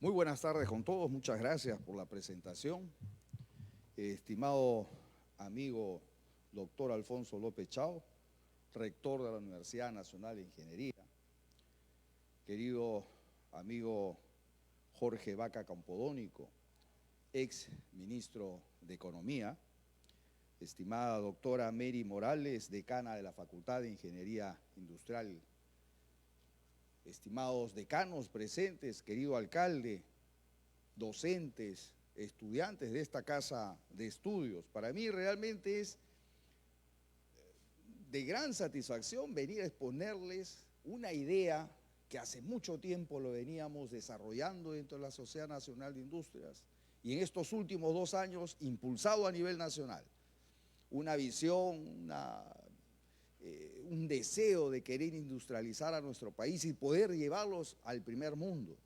Muy buenas tardes con todos, muchas gracias por la presentación. Estimado amigo doctor Alfonso López Chao, rector de la Universidad Nacional de Ingeniería, querido amigo Jorge Vaca Campodónico, ex ministro de Economía, estimada doctora Mary Morales, decana de la Facultad de Ingeniería Industrial, estimados decanos presentes, querido alcalde, docentes, estudiantes de esta casa de estudios. Para mí realmente es de gran satisfacción venir a exponerles una idea que hace mucho tiempo lo veníamos desarrollando dentro de la Sociedad Nacional de Industrias y en estos últimos 2 años impulsado a nivel nacional. Una visión, un deseo de querer industrializar a nuestro país y poder llevarlos al primer mundo.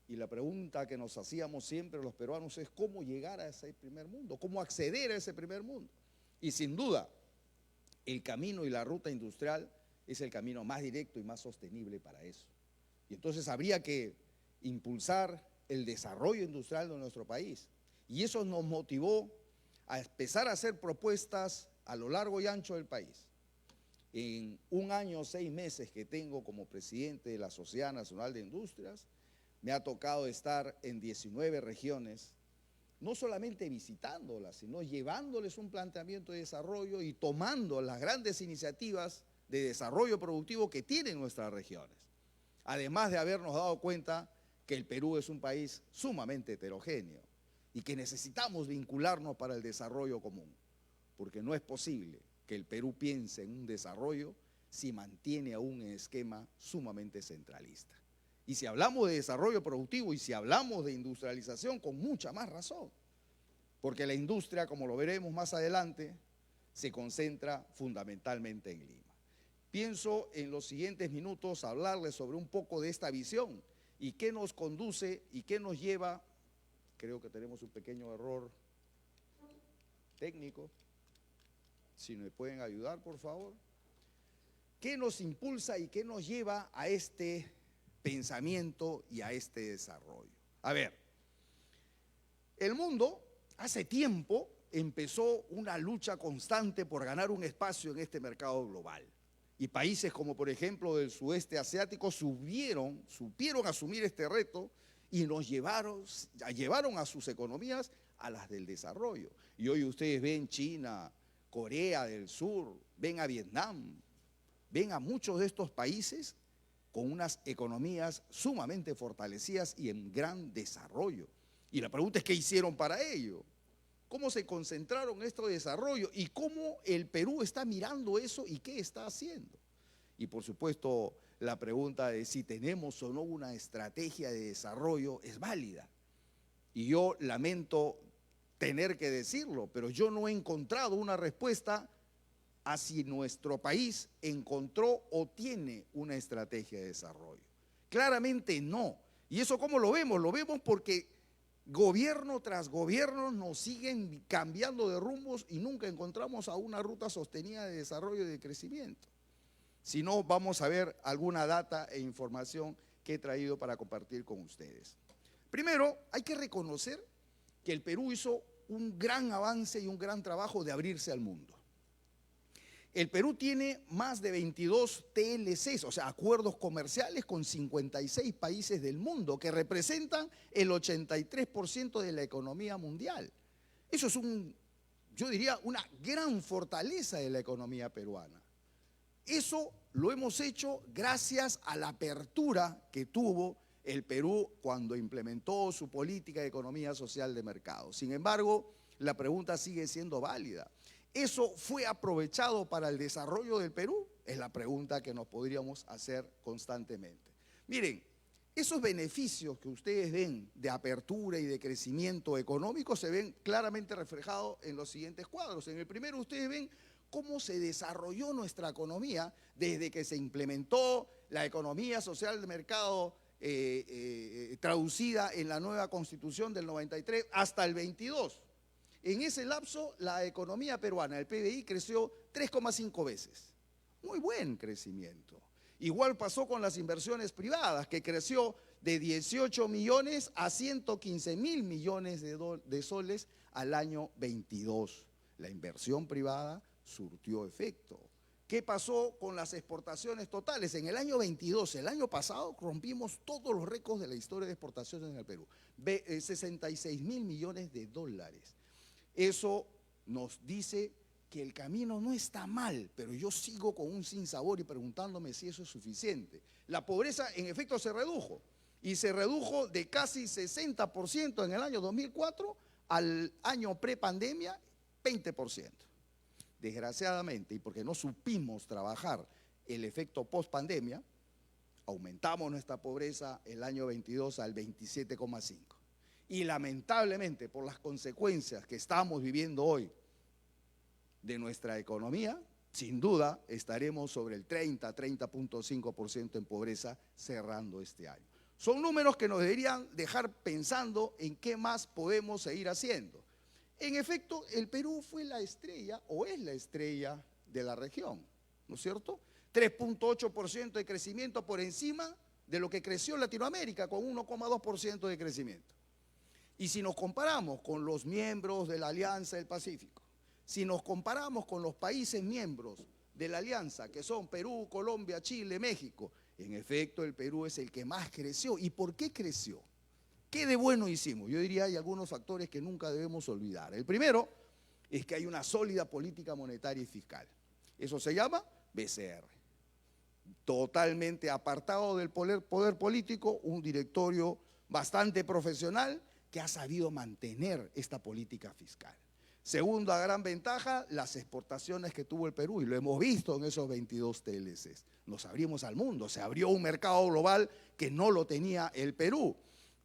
Y la pregunta que nos hacíamos siempre los peruanos es cómo llegar a ese primer mundo, cómo acceder a ese primer mundo. Y sin duda, el camino y la ruta industrial es el camino más directo y más sostenible para eso. Y entonces habría que impulsar el desarrollo industrial de nuestro país. Y eso nos motivó a empezar a hacer propuestas a lo largo y ancho del país. En 1 año, 6 meses que tengo como presidente de la Sociedad Nacional de Industrias, me ha tocado estar en 19 regiones, no solamente visitándolas, sino llevándoles un planteamiento de desarrollo y tomando las grandes iniciativas de desarrollo productivo que tienen nuestras regiones. Además de habernos dado cuenta que el Perú es un país sumamente heterogéneo y que necesitamos vincularnos para el desarrollo común, porque no es posible que el Perú piense en un desarrollo si mantiene aún un esquema sumamente centralista. Y si hablamos de desarrollo productivo y si hablamos de industrialización, con mucha más razón, porque la industria, como lo veremos más adelante, se concentra fundamentalmente en Lima. Pienso en los siguientes minutos hablarles sobre un poco de esta visión y qué nos conduce y qué nos lleva. Creo que tenemos un pequeño error técnico. Si me pueden ayudar, por favor. ¿Qué nos impulsa y qué nos lleva a este pensamiento y a este desarrollo? A ver, el mundo hace tiempo empezó una lucha constante por ganar un espacio en este mercado global. Y países como por ejemplo del sudeste asiático supieron asumir este reto y nos llevaron a sus economías a las del desarrollo. Y hoy ustedes ven China, Corea del Sur, ven a Vietnam, ven a muchos de estos países con unas economías sumamente fortalecidas y en gran desarrollo. Y la pregunta es, ¿qué hicieron para ello? ¿Cómo se concentraron en este desarrollo? ¿Y cómo el Perú está mirando eso y qué está haciendo? Y por supuesto, la pregunta de si tenemos o no una estrategia de desarrollo es válida. Y yo lamento tener que decirlo, pero yo no he encontrado una respuesta a si nuestro país encontró o tiene una estrategia de desarrollo. Claramente no. ¿Y eso cómo lo vemos? Lo vemos porque gobierno tras gobierno nos siguen cambiando de rumbos y nunca encontramos a una ruta sostenida de desarrollo y de crecimiento. Si no, vamos a ver alguna data e información que he traído para compartir con ustedes. Primero, hay que reconocer que el Perú hizo un gran avance y un gran trabajo de abrirse al mundo. El Perú tiene más de 22 TLCs, o sea, acuerdos comerciales con 56 países del mundo, que representan el 83% de la economía mundial. Eso es yo diría, una gran fortaleza de la economía peruana. Eso lo hemos hecho gracias a la apertura que tuvo el Perú cuando implementó su política de economía social de mercado. Sin embargo, la pregunta sigue siendo válida. ¿Eso fue aprovechado para el desarrollo del Perú? Es la pregunta que nos podríamos hacer constantemente. Miren, esos beneficios que ustedes ven de apertura y de crecimiento económico se ven claramente reflejados en los siguientes cuadros. En el primero ustedes ven cómo se desarrolló nuestra economía desde que se implementó la economía social de mercado traducida en la nueva Constitución del 93 hasta el 22. En ese lapso, la economía peruana, el PBI, creció 3,5 veces. Muy buen crecimiento. Igual pasó con las inversiones privadas, que creció de 18 millones a 115 mil millones de soles al año 22. La inversión privada surtió efecto. ¿Qué pasó con las exportaciones totales? En el año 22, el año pasado, rompimos todos los récords de la historia de exportaciones en el Perú. 66 mil millones de dólares. Eso nos dice que el camino no está mal, pero yo sigo con un sinsabor y preguntándome si eso es suficiente. La pobreza en efecto se redujo, y se redujo de casi 60% en el año 2004 al año prepandemia, 20%. Desgraciadamente, y porque no supimos trabajar el efecto post-pandemia, aumentamos nuestra pobreza el año 22 al 27,5. Y lamentablemente, por las consecuencias que estamos viviendo hoy de nuestra economía, sin duda estaremos sobre el 30,5% en pobreza cerrando este año. Son números que nos deberían dejar pensando en qué más podemos seguir haciendo. En efecto, el Perú fue la estrella, o es la estrella de la región, ¿no es cierto? 3,8% de crecimiento por encima de lo que creció Latinoamérica, con 1,2% de crecimiento. Y si nos comparamos con los miembros de la Alianza del Pacífico, si nos comparamos con los países miembros de la Alianza, que son Perú, Colombia, Chile, México, en efecto el Perú es el que más creció. ¿Y por qué creció? ¿Qué de bueno hicimos? Yo diría hay algunos factores que nunca debemos olvidar. El primero es que hay una sólida política monetaria y fiscal. Eso se llama BCR. Totalmente apartado del poder político, un directorio bastante profesional que ha sabido mantener esta política fiscal. Segunda gran ventaja, las exportaciones que tuvo el Perú, y lo hemos visto en esos 22 TLCs. Nos abrimos al mundo, se abrió un mercado global que no lo tenía el Perú.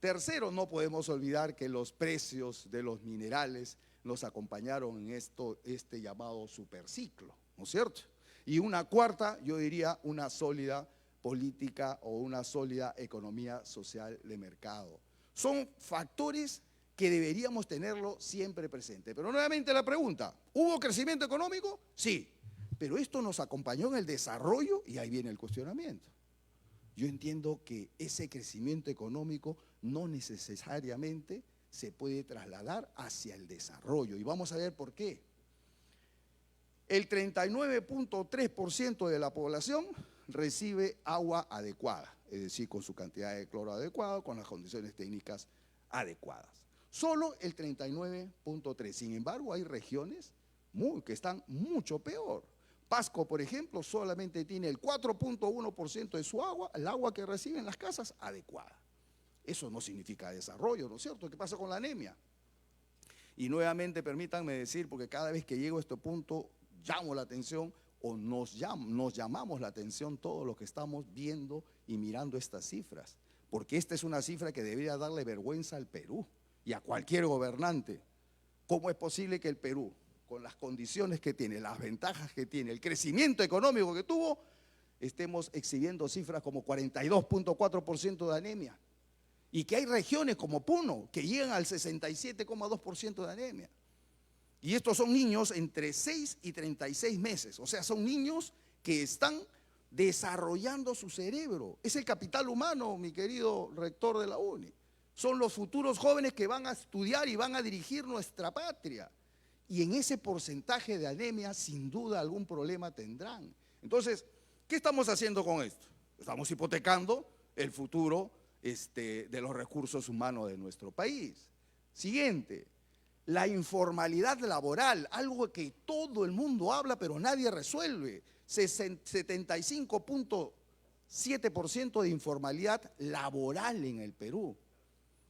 Tercero, no podemos olvidar que los precios de los minerales nos acompañaron en este llamado superciclo, ¿no es cierto? Y una cuarta, yo diría, una sólida política o una sólida economía social de mercado. Son factores que deberíamos tenerlo siempre presente. Pero nuevamente la pregunta, ¿hubo crecimiento económico? Sí, pero esto nos acompañó en el desarrollo y ahí viene el cuestionamiento. Yo entiendo que ese crecimiento económico no necesariamente se puede trasladar hacia el desarrollo y vamos a ver por qué. El 39,3% de la población recibe agua adecuada, es decir, con su cantidad de cloro adecuado, con las condiciones técnicas adecuadas. Solo el 39,3%. Sin embargo, hay regiones que están mucho peor. Pasco, por ejemplo, solamente tiene el 4,1% de su agua, el agua que reciben las casas, adecuada. Eso no significa desarrollo, ¿no es cierto? ¿Qué pasa con la anemia? Y nuevamente permítanme decir, porque cada vez que llego a este punto llamo la atención o nos llamamos la atención todos los que estamos viendo y mirando estas cifras, porque esta es una cifra que debería darle vergüenza al Perú y a cualquier gobernante. ¿Cómo es posible que el Perú, con las condiciones que tiene, las ventajas que tiene, el crecimiento económico que tuvo, estemos exhibiendo cifras como 42,4% de anemia? Y que hay regiones como Puno que llegan al 67,2% de anemia. Y estos son niños entre 6 y 36 meses, o sea, son niños que están desarrollando su cerebro. Es el capital humano, mi querido rector de la UNI. Son los futuros jóvenes que van a estudiar y van a dirigir nuestra patria. Y en ese porcentaje de anemia, sin duda, algún problema tendrán. Entonces, ¿qué estamos haciendo con esto? Estamos hipotecando el futuro de los recursos humanos de nuestro país. Siguiente, la informalidad laboral, algo que todo el mundo habla pero nadie resuelve. 75,7% de informalidad laboral en el Perú.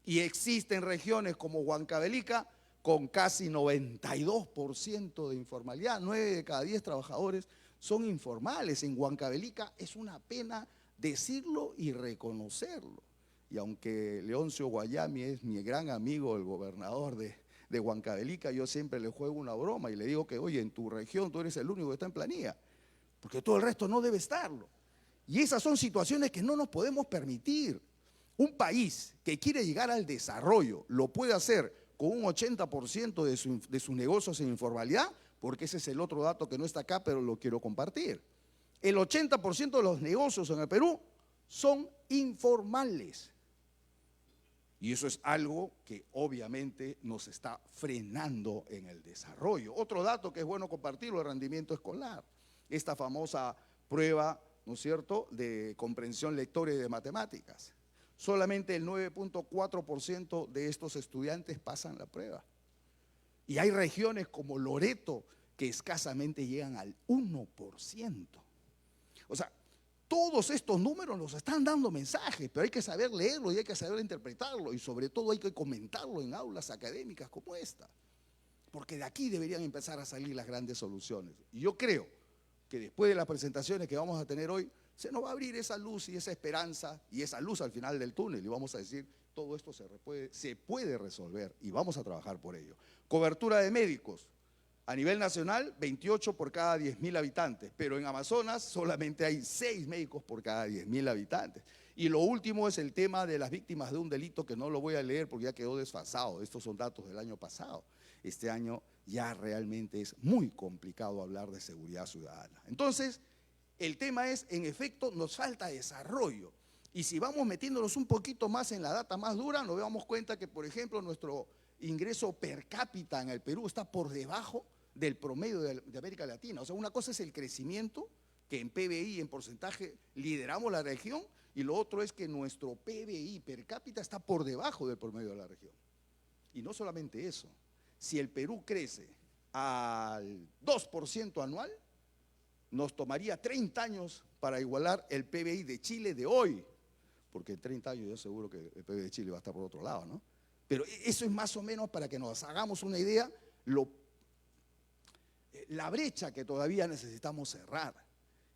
Y existen regiones como Huancavelica con casi 92% de informalidad. 9 de cada 10 trabajadores son informales. En Huancavelica es una pena decirlo y reconocerlo. Y aunque Leoncio Guayami es mi gran amigo, el gobernador de Huancavelica, yo siempre le juego una broma y le digo que, oye, en tu región tú eres el único que está en planilla, porque todo el resto no debe estarlo. Y esas son situaciones que no nos podemos permitir. Un país que quiere llegar al desarrollo lo puede hacer con un 80% de sus negocios en informalidad, porque ese es el otro dato que no está acá, pero lo quiero compartir. El 80% de los negocios en el Perú son informales. Y eso es algo que obviamente nos está frenando en el desarrollo. Otro dato que es bueno compartirlo, el rendimiento escolar. Esta famosa prueba, ¿no es cierto?, de comprensión lectora y de matemáticas. Solamente el 9.4% de estos estudiantes pasan la prueba. Y hay regiones como Loreto que escasamente llegan al 1%. O sea, todos estos números nos están dando mensajes, pero hay que saber leerlo y hay que saber interpretarlo y sobre todo hay que comentarlo en aulas académicas como esta, porque de aquí deberían empezar a salir las grandes soluciones. Y yo creo que después de las presentaciones que vamos a tener hoy, se nos va a abrir esa luz y esa esperanza y esa luz al final del túnel y vamos a decir, todo esto se puede resolver y vamos a trabajar por ello. Cobertura de médicos. A nivel nacional, 28 por cada 10.000 habitantes, pero en Amazonas solamente hay 6 médicos por cada 10.000 habitantes. Y lo último es el tema de las víctimas de un delito que no lo voy a leer porque ya quedó desfasado. Estos son datos del año pasado. Este año ya realmente es muy complicado hablar de seguridad ciudadana. Entonces, el tema es, en efecto, nos falta desarrollo. Y si vamos metiéndonos un poquito más en la data más dura, nos damos cuenta que, por ejemplo, nuestro ingreso per cápita en el Perú está por debajo del promedio de América Latina. O sea, una cosa es el crecimiento, que en PBI, en porcentaje, lideramos la región, y lo otro es que nuestro PBI per cápita está por debajo del promedio de la región. Y no solamente eso, si el Perú crece al 2% anual, nos tomaría 30 años para igualar el PBI de Chile de hoy, porque en 30 años yo seguro que el PBI de Chile va a estar por otro lado, ¿no? Pero eso es más o menos para que nos hagamos una idea la brecha que todavía necesitamos cerrar.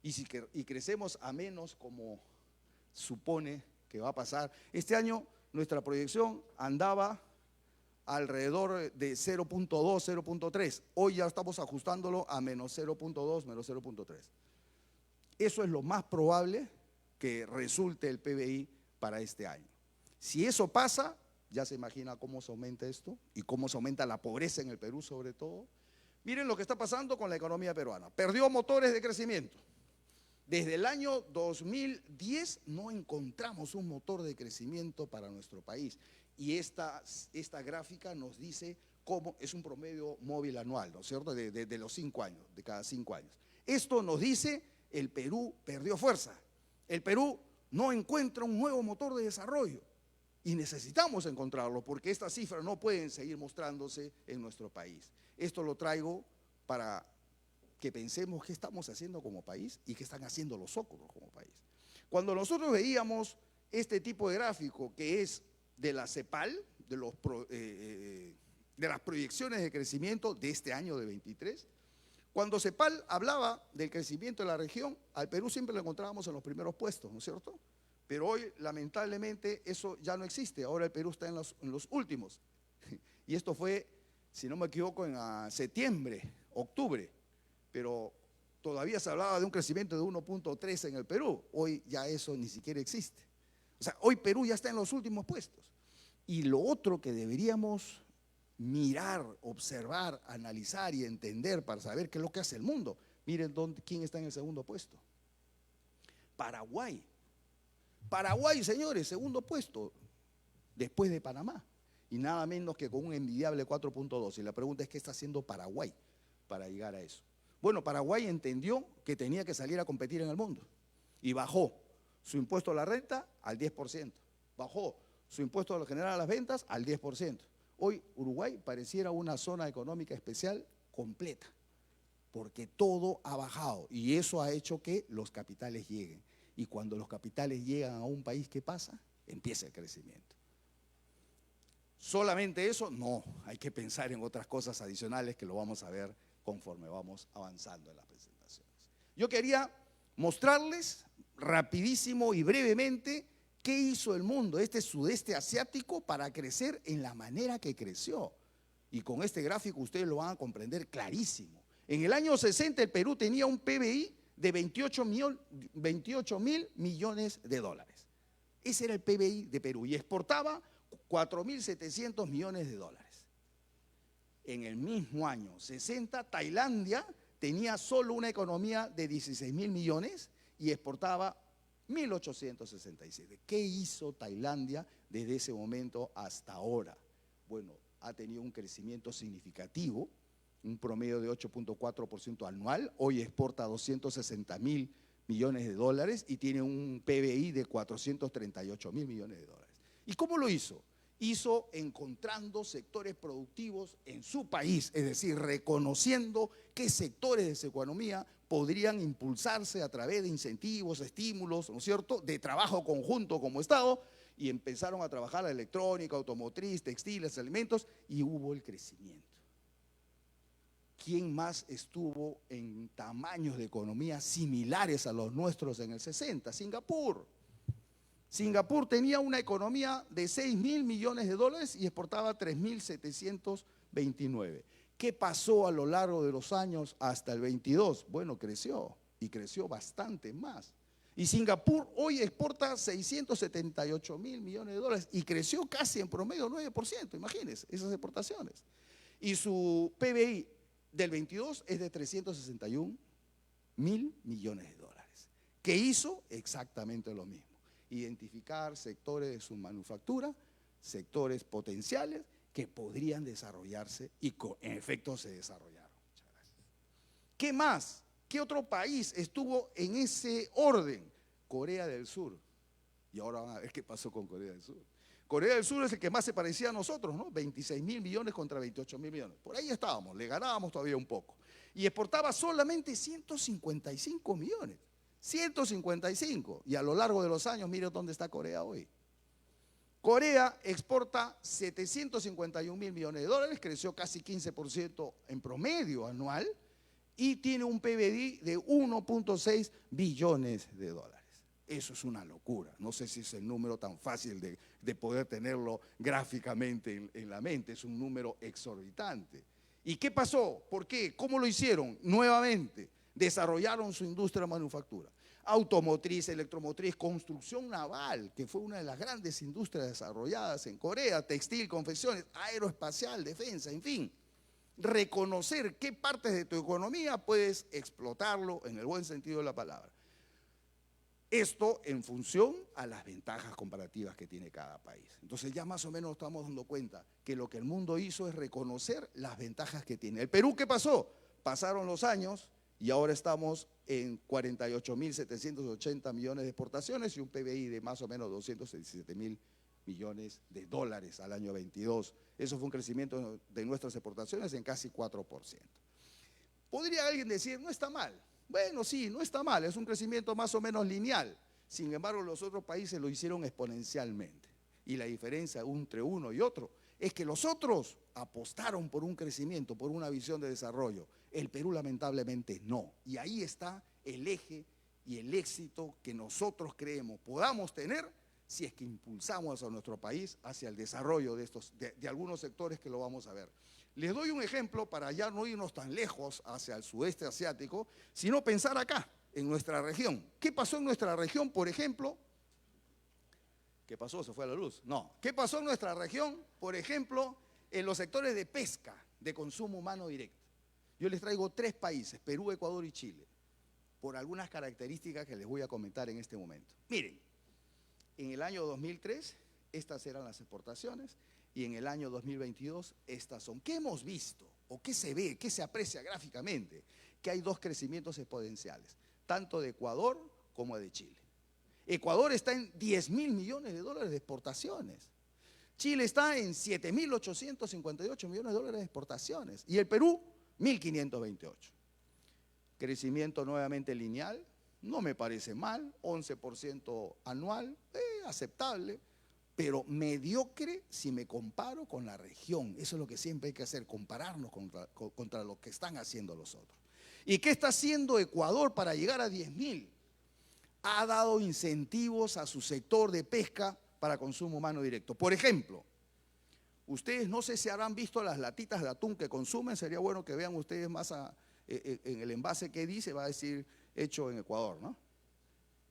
Y crecemos a menos como supone que va a pasar. Este año nuestra proyección andaba alrededor de 0.2, 0.3. Hoy ya estamos ajustándolo a menos 0.2, menos 0.3. Eso es lo más probable que resulte el PBI para este año. Si eso pasa, ya se imagina cómo se aumenta esto y cómo se aumenta la pobreza en el Perú sobre todo. Miren lo que está pasando con la economía peruana. Perdió motores de crecimiento. Desde el año 2010 no encontramos un motor de crecimiento para nuestro país. Y esta gráfica nos dice cómo es un promedio móvil anual, ¿no es cierto?, de los 5 años, de cada 5 años. Esto nos dice el Perú perdió fuerza. El Perú no encuentra un nuevo motor de desarrollo. Y necesitamos encontrarlo porque estas cifras no pueden seguir mostrándose en nuestro país. Esto lo traigo para que pensemos qué estamos haciendo como país y qué están haciendo los Socorros como país. Cuando nosotros veíamos este tipo de gráfico que es de la CEPAL, de las proyecciones de crecimiento de este año de 23, cuando CEPAL hablaba del crecimiento de la región, al Perú siempre lo encontrábamos en los primeros puestos, ¿no es cierto? Pero hoy, lamentablemente, eso ya no existe. Ahora el Perú está en los últimos. Y esto fue, si no me equivoco, en septiembre, octubre. Pero todavía se hablaba de un crecimiento de 1.3 en el Perú. Hoy ya eso ni siquiera existe. O sea, hoy Perú ya está en los últimos puestos. Y lo otro que deberíamos mirar, observar, analizar y entender para saber qué es lo que hace el mundo. Miren quién está en el segundo puesto. Paraguay. Paraguay, señores, segundo puesto, después de Panamá. Y nada menos que con un envidiable 4.2. Y la pregunta es, ¿qué está haciendo Paraguay para llegar a eso? Bueno, Paraguay entendió que tenía que salir a competir en el mundo. Y bajó su impuesto a la renta al 10%. Bajó su impuesto general a las ventas al 10%. Hoy Uruguay pareciera una zona económica especial completa, porque todo ha bajado y eso ha hecho que los capitales lleguen. Y cuando los capitales llegan a un país, ¿qué pasa? Empieza el crecimiento. ¿Solamente eso? No, hay que pensar en otras cosas adicionales que lo vamos a ver conforme vamos avanzando en las presentaciones. Yo quería mostrarles rapidísimo y brevemente qué hizo el mundo, este sudeste asiático, para crecer en la manera que creció. Y con este gráfico ustedes lo van a comprender clarísimo. En el año 60 el Perú tenía un PBI de 28 mil millones de dólares. Ese era el PBI de Perú y exportaba 4.700 millones de dólares. En el mismo año 60, Tailandia tenía solo una economía de 16.000 millones y exportaba 1.867. ¿Qué hizo Tailandia desde ese momento hasta ahora? Bueno, ha tenido un crecimiento significativo, un promedio de 8.4% anual. Hoy exporta 260.000 millones de dólares y tiene un PBI de 438.000 millones de dólares. ¿Y cómo lo hizo? Hizo encontrando sectores productivos en su país, es decir, reconociendo qué sectores de su economía podrían impulsarse a través de incentivos, estímulos, ¿no es cierto?, de trabajo conjunto como Estado, y empezaron a trabajar la electrónica, automotriz, textiles, alimentos, y hubo el crecimiento. ¿Quién más estuvo en tamaños de economía similares a los nuestros en el 60? Singapur. Singapur tenía una economía de 6.000 millones de dólares y exportaba 3.729. ¿Qué pasó a lo largo de los años hasta el 22? Bueno, creció y creció bastante más. Y Singapur hoy exporta 678.000 millones de dólares y creció casi en promedio 9%, imagínense esas exportaciones. Y su PBI del 22 es de 361.000 millones de dólares. ¿Qué hizo? Exactamente lo mismo. Identificar sectores de su manufactura, sectores potenciales que podrían desarrollarse y en efecto se desarrollaron. Muchas gracias. ¿Qué más? ¿Qué otro país estuvo en ese orden? Corea del Sur. Y ahora van a ver qué pasó con Corea del Sur. Corea del Sur es el que más se parecía a nosotros, ¿no? 26.000 millones contra 28.000 millones. Por ahí estábamos, le ganábamos todavía un poco. Y exportaba solamente 155 millones. 155. Y a lo largo de los años, mire dónde está Corea hoy. Corea exporta 751.000 millones de dólares, creció casi 15% en promedio anual y tiene un PBI de 1.6 billones de dólares. Eso es una locura. No sé si es el número tan fácil de poder tenerlo gráficamente en la mente. Es un número exorbitante. ¿Y qué pasó? ¿Por qué? ¿Cómo lo hicieron? Nuevamente, desarrollaron su industria de manufactura. Automotriz, electromotriz, construcción naval, que fue una de las grandes industrias desarrolladas en Corea, textil, confecciones, aeroespacial, defensa, en fin. Reconocer qué partes de tu economía puedes explotarlo en el buen sentido de la palabra. Esto en función a las ventajas comparativas que tiene cada país. Entonces ya más o menos estamos dando cuenta que lo que el mundo hizo es reconocer las ventajas que tiene. ¿El Perú qué pasó? Pasaron los años y ahora estamos en 48.780 millones de exportaciones y un PBI de más o menos 217.000 millones de dólares al año 22. Eso fue un crecimiento de nuestras exportaciones en casi 4%. ¿Podría alguien decir, no está mal? Bueno, sí, no está mal, es un crecimiento más o menos lineal. Sin embargo, los otros países lo hicieron exponencialmente. Y la diferencia entre uno y otro es que los otros apostaron por un crecimiento, por una visión de desarrollo. El Perú lamentablemente no. Y ahí está el eje y el éxito que nosotros creemos podamos tener si es que impulsamos a nuestro país hacia el desarrollo de algunos sectores que lo vamos a ver. Les doy un ejemplo para ya no irnos tan lejos hacia el sudeste asiático, sino pensar acá, en nuestra región. ¿Qué pasó en nuestra región, por ejemplo? ¿Qué pasó? ¿Se fue a la luz? No. ¿Qué pasó en nuestra región, por ejemplo, en los sectores de pesca, de consumo humano directo? Yo les traigo 3 países, Perú, Ecuador y Chile, por algunas características que les voy a comentar en este momento. Miren, en el año 2003, estas eran las exportaciones, y en el año 2022, estas son. ¿Qué hemos visto? ¿O qué se ve? ¿Qué se aprecia gráficamente? Que hay 2 crecimientos exponenciales, tanto de Ecuador como de Chile. Ecuador está en 10.000 millones de dólares de exportaciones. Chile está en 7.858 millones de dólares de exportaciones. Y el Perú, 1.528. Crecimiento nuevamente lineal, no me parece mal, 11% anual, aceptable, pero mediocre si me comparo con la región. Eso es lo que siempre hay que hacer, compararnos contra lo que están haciendo los otros. ¿Y qué está haciendo Ecuador para llegar a 10.000? Ha dado incentivos a su sector de pesca para consumo humano directo. Por ejemplo, ustedes no sé si habrán visto las latitas de atún que consumen, sería bueno que vean ustedes más en el envase que dice, va a decir hecho en Ecuador, ¿no?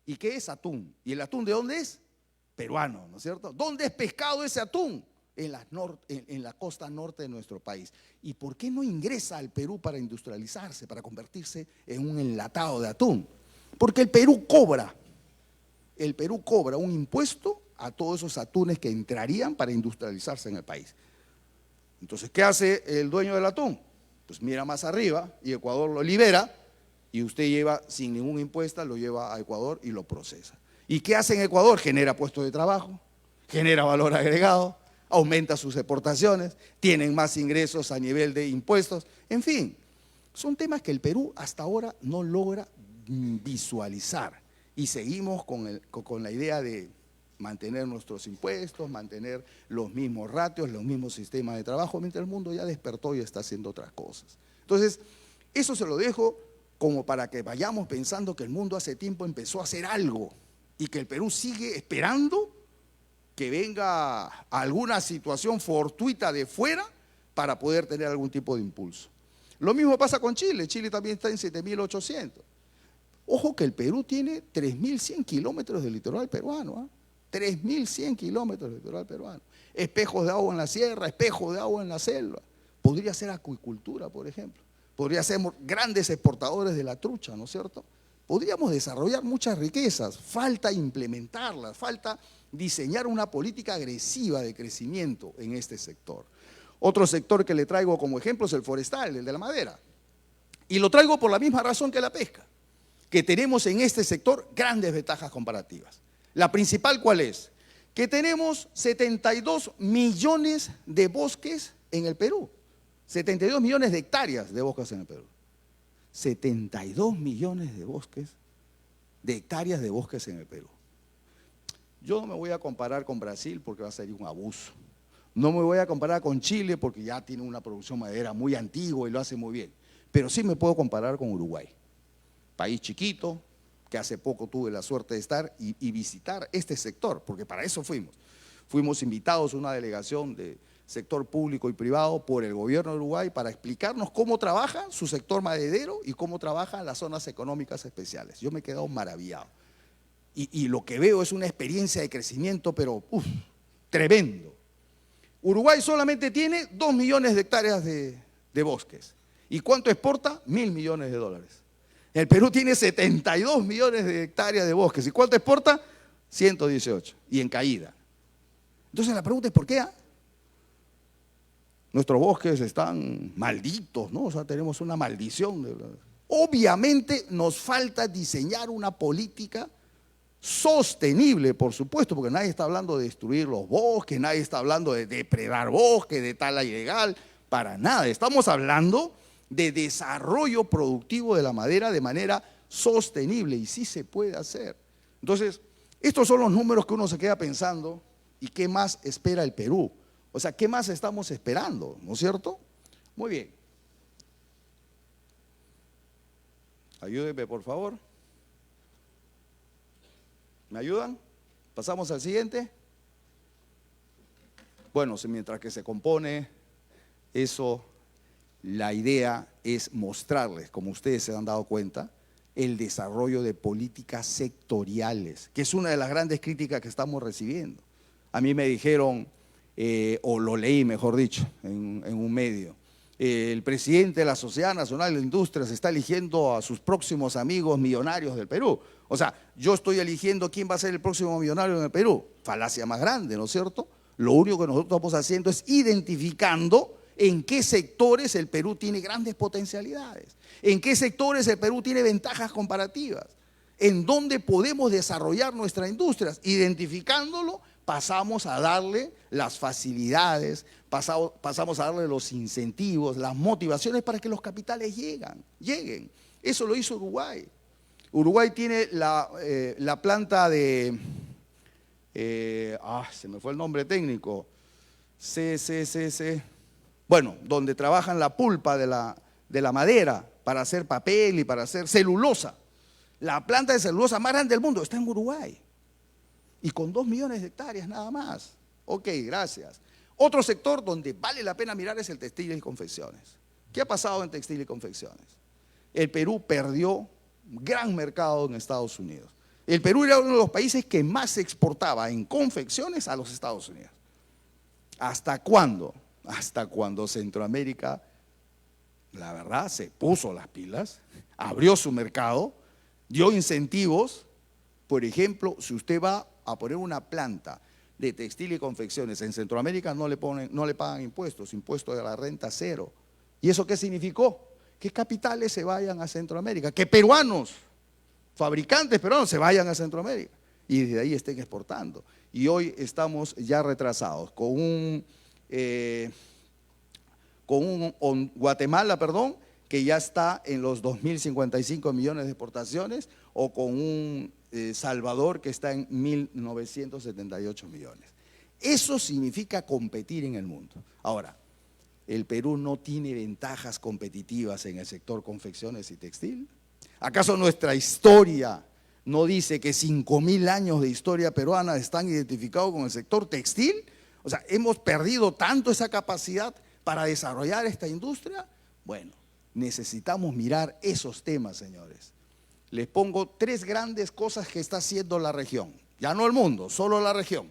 ¿Y qué es atún? ¿Y el atún de dónde es? Peruano, ¿no es cierto? ¿Dónde es pescado ese atún? en la costa norte de nuestro país. ¿Y por qué no ingresa al Perú para industrializarse, para convertirse en un enlatado de atún? Porque el Perú cobra un impuesto a todos esos atunes que entrarían para industrializarse en el país. Entonces, ¿qué hace el dueño del atún? Pues mira más arriba y Ecuador lo libera y usted lleva sin ningún impuesto, lo lleva a Ecuador y lo procesa. ¿Y qué hace en Ecuador? Genera puestos de trabajo, genera valor agregado, aumenta sus exportaciones, tienen más ingresos a nivel de impuestos, en fin, son temas que el Perú hasta ahora no logra visualizar y seguimos con la idea de mantener nuestros impuestos, mantener los mismos ratios, los mismos sistemas de trabajo, mientras el mundo ya despertó y está haciendo otras cosas. Entonces, eso se lo dejo como para que vayamos pensando que el mundo hace tiempo empezó a hacer algo y que el Perú sigue esperando que venga alguna situación fortuita de fuera para poder tener algún tipo de impulso. Lo mismo pasa con Chile. Chile también está en 7.800. Ojo que el Perú tiene 3.100 kilómetros de litoral peruano, 3.100 kilómetros de litoral peruano. Espejos de agua en la sierra, espejos de agua en la selva. Podría ser acuicultura, por ejemplo. Podría ser grandes exportadores de la trucha, ¿no es cierto? Podríamos desarrollar muchas riquezas. Falta implementarlas, falta diseñar una política agresiva de crecimiento en este sector. Otro sector que le traigo como ejemplo es el forestal, el de la madera. Y lo traigo por la misma razón que la pesca, que tenemos en este sector grandes ventajas comparativas. La principal, ¿cuál es? Que tenemos 72 millones de bosques en el Perú, 72 millones de hectáreas de bosques en el Perú, 72 millones de bosques, de hectáreas de bosques en el Perú. Yo no me voy a comparar con Brasil porque va a ser un abuso. No me voy a comparar con Chile porque ya tiene una producción maderera muy antigua y lo hace muy bien. Pero sí me puedo comparar con Uruguay, país chiquito, que hace poco tuve la suerte de estar y visitar este sector, porque para eso fuimos. Fuimos invitados a una delegación de sector público y privado por el gobierno de Uruguay para explicarnos cómo trabaja su sector maderero y cómo trabajan las zonas económicas especiales. Yo me he quedado maravillado. Y lo que veo es una experiencia de crecimiento, pero tremendo. Uruguay solamente tiene 2 millones de hectáreas de bosques. ¿Y cuánto exporta? 1.000 millones de dólares. El Perú tiene 72 millones de hectáreas de bosques. ¿Y cuánto exporta? 118. Y en caída. Entonces la pregunta es ¿por qué? Nuestros bosques están malditos, ¿no? O sea, tenemos una maldición. Obviamente nos falta diseñar una política sostenible, por supuesto, porque nadie está hablando de destruir los bosques, nadie está hablando de depredar bosques, de tala ilegal, para nada. Estamos hablando de desarrollo productivo de la madera de manera sostenible y sí se puede hacer. Entonces, estos son los números que uno se queda pensando y qué más espera el Perú. O sea, ¿qué más estamos esperando? ¿No es cierto? Muy bien. Ayúdenme, por favor. ¿Me ayudan? ¿Pasamos al siguiente? Bueno, mientras que se compone eso, la idea es mostrarles, como ustedes se han dado cuenta, el desarrollo de políticas sectoriales, que es una de las grandes críticas que estamos recibiendo. A mí me dijeron, o lo leí mejor dicho, en un medio, el presidente de la Sociedad Nacional de Industrias está eligiendo a sus próximos amigos millonarios del Perú. O sea, yo estoy eligiendo quién va a ser el próximo millonario en el Perú. Falacia más grande, ¿no es cierto? Lo único que nosotros estamos haciendo es identificando en qué sectores el Perú tiene grandes potencialidades, en qué sectores el Perú tiene ventajas comparativas, en dónde podemos desarrollar nuestras industrias. Identificándolo, pasamos a darle las facilidades, pasamos a darle los incentivos, las motivaciones para que los capitales lleguen. Eso lo hizo Uruguay. Uruguay tiene la planta de, se me fue el nombre técnico, bueno, donde trabajan la pulpa de la madera para hacer papel y para hacer celulosa. La planta de celulosa más grande del mundo está en Uruguay. Y con 2 millones de hectáreas nada más. Ok, gracias. Otro sector donde vale la pena mirar es el textil y confecciones. ¿Qué ha pasado en textil y confecciones? El Perú perdió un gran mercado en Estados Unidos. El Perú era uno de los países que más exportaba en confecciones a los Estados Unidos. ¿Hasta cuándo? Hasta cuando Centroamérica, la verdad, se puso las pilas, abrió su mercado, dio incentivos. Por ejemplo, si usted va a poner una planta de textil y confecciones en Centroamérica, no le pagan impuestos de la renta cero. ¿Y eso qué significó? Que capitales se vayan a Centroamérica, que peruanos, fabricantes peruanos se vayan a Centroamérica y desde ahí estén exportando. Y hoy estamos ya retrasados con Guatemala, que ya está en los 2.055 millones de exportaciones, o con un Salvador que está en 1.978 millones. Eso significa competir en el mundo. Ahora, ¿el Perú no tiene ventajas competitivas en el sector confecciones y textil? ¿Acaso nuestra historia no dice que 5.000 años de historia peruana están identificados con el sector textil? O sea, ¿hemos perdido tanto esa capacidad para desarrollar esta industria? Bueno, necesitamos mirar esos temas, señores. Les pongo 3 grandes cosas que está haciendo la región, ya no el mundo, solo la región,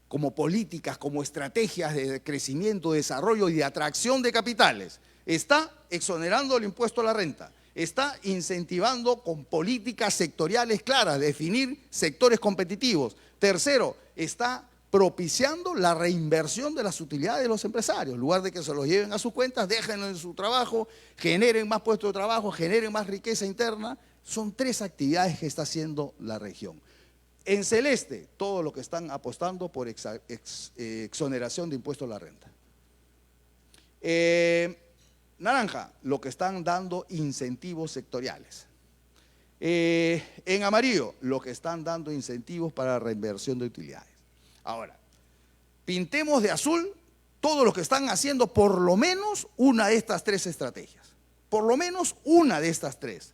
como políticas, como estrategias de crecimiento, desarrollo y de atracción de capitales. Está exonerando el impuesto a la renta, está incentivando con políticas sectoriales claras, definir sectores competitivos. Tercero, está propiciando la reinversión de las utilidades de los empresarios. En lugar de que se los lleven a sus cuentas, déjenlo en su trabajo, generen más puestos de trabajo, generen más riqueza interna. Son 3 actividades que está haciendo la región. En celeste, todo lo que están apostando por exoneración de impuestos a la renta. Naranja, lo que están dando incentivos sectoriales. En amarillo, lo que están dando incentivos para la reinversión de utilidades. Ahora, pintemos de azul todo lo que están haciendo, por lo menos una de estas 3 estrategias. Por lo menos una de estas 3.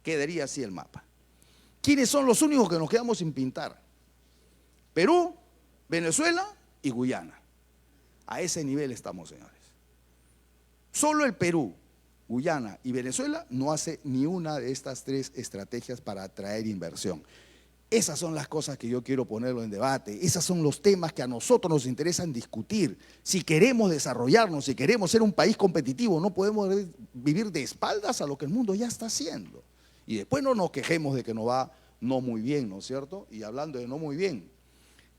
Quedaría así el mapa. ¿Quiénes son los únicos que nos quedamos sin pintar? Perú, Venezuela y Guyana. A ese nivel estamos, señores. Solo el Perú, Guyana y Venezuela no hace ni una de estas 3 estrategias para atraer inversión. Esas son las cosas que yo quiero ponerlo en debate. Esos son los temas que a nosotros nos interesan discutir. Si queremos desarrollarnos, si queremos ser un país competitivo, no podemos vivir de espaldas a lo que el mundo ya está haciendo. Y después no nos quejemos de que nos va no muy bien, ¿no es cierto? Y hablando de no muy bien,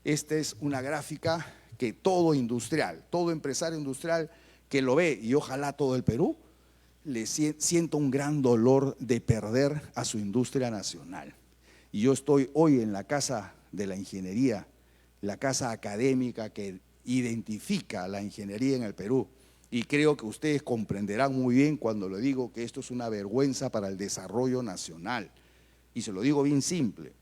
esta es una gráfica que todo industrial, todo empresario industrial que lo ve, y ojalá todo el Perú, le siento un gran dolor de perder a su industria nacional. Y yo estoy hoy en la Casa de la Ingeniería, la casa académica que identifica la ingeniería en el Perú. Y creo que ustedes comprenderán muy bien cuando le digo que esto es una vergüenza para el desarrollo nacional. Y se lo digo bien simple,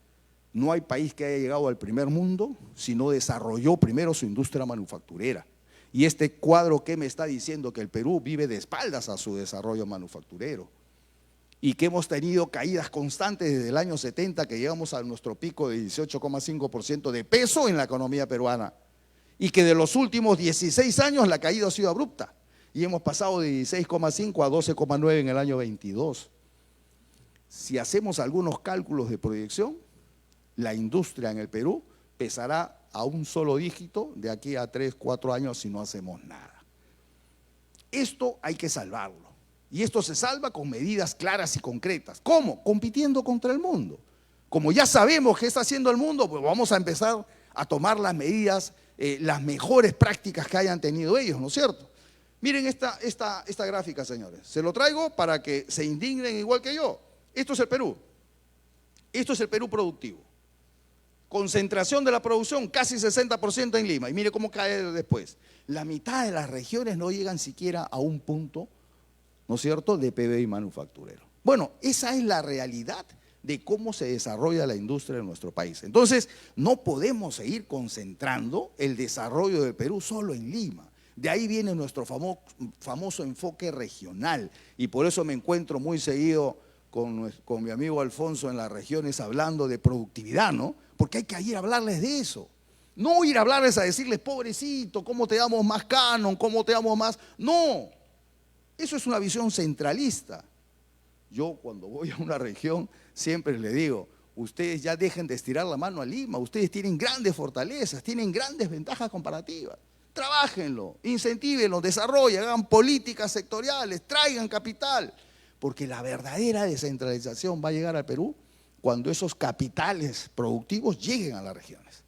no hay país que haya llegado al primer mundo si no desarrolló primero su industria manufacturera. Y este cuadro que me está diciendo que el Perú vive de espaldas a su desarrollo manufacturero y que hemos tenido caídas constantes desde el año 70, que llegamos a nuestro pico de 18,5% de peso en la economía peruana, y que de los últimos 16 años la caída ha sido abrupta y hemos pasado de 16,5 a 12,9 en el año 22. Si hacemos algunos cálculos de proyección, la industria en el Perú pesará a un solo dígito de aquí a 3, 4 años si no hacemos nada. Esto hay que salvarlo. Y esto se salva con medidas claras y concretas. ¿Cómo? Compitiendo contra el mundo. Como ya sabemos qué está haciendo el mundo, pues vamos a empezar a tomar las medidas, las mejores prácticas que hayan tenido ellos, ¿no es cierto? Miren esta gráfica, señores. Se lo traigo para que se indignen igual que yo. Esto es el Perú. Esto es el Perú productivo. Concentración de la producción, casi 60% en Lima. Y mire cómo cae después. La mitad de las regiones no llegan siquiera a un punto, ¿no es cierto?, de PBI manufacturero. Bueno, esa es la realidad de cómo se desarrolla la industria en nuestro país. Entonces, no podemos seguir concentrando el desarrollo del Perú solo en Lima. De ahí viene nuestro famoso enfoque regional. Y por eso me encuentro muy seguido con mi amigo Alfonso en las regiones hablando de productividad, ¿no? Porque hay que ir a hablarles de eso. No ir a hablarles a decirles, pobrecito, ¿cómo te damos más canon? ¿Cómo te damos más? No, eso es una visión centralista. Yo cuando voy a una región siempre les digo, ustedes ya dejen de estirar la mano a Lima, ustedes tienen grandes fortalezas, tienen grandes ventajas comparativas. Trábajenlo, incentívenlo, desarrollen, hagan políticas sectoriales, traigan capital, porque la verdadera descentralización va a llegar al Perú cuando esos capitales productivos lleguen a las regiones.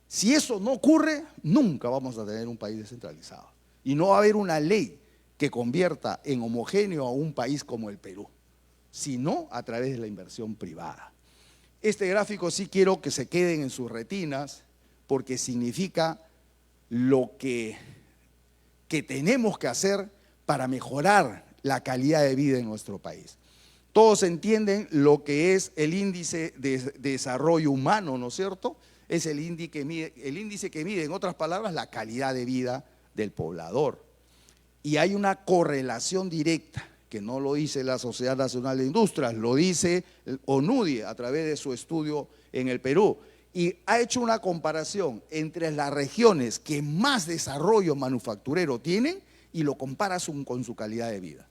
Si eso no ocurre, nunca vamos a tener un país descentralizado. Y no va a haber una ley que convierta en homogéneo a un país como el Perú, sino a través de la inversión privada. Este gráfico sí quiero que se queden en sus retinas, porque significa lo que tenemos que hacer para mejorar la calidad de vida en nuestro país. Todos entienden lo que es el índice de desarrollo humano, ¿no es cierto? Es el índice que mide, en otras palabras, la calidad de vida del poblador. Y hay una correlación directa, que no lo dice la Sociedad Nacional de Industrias, lo dice ONUDI a través de su estudio en el Perú. Y ha hecho una comparación entre las regiones que más desarrollo manufacturero tienen y lo compara con su calidad de vida.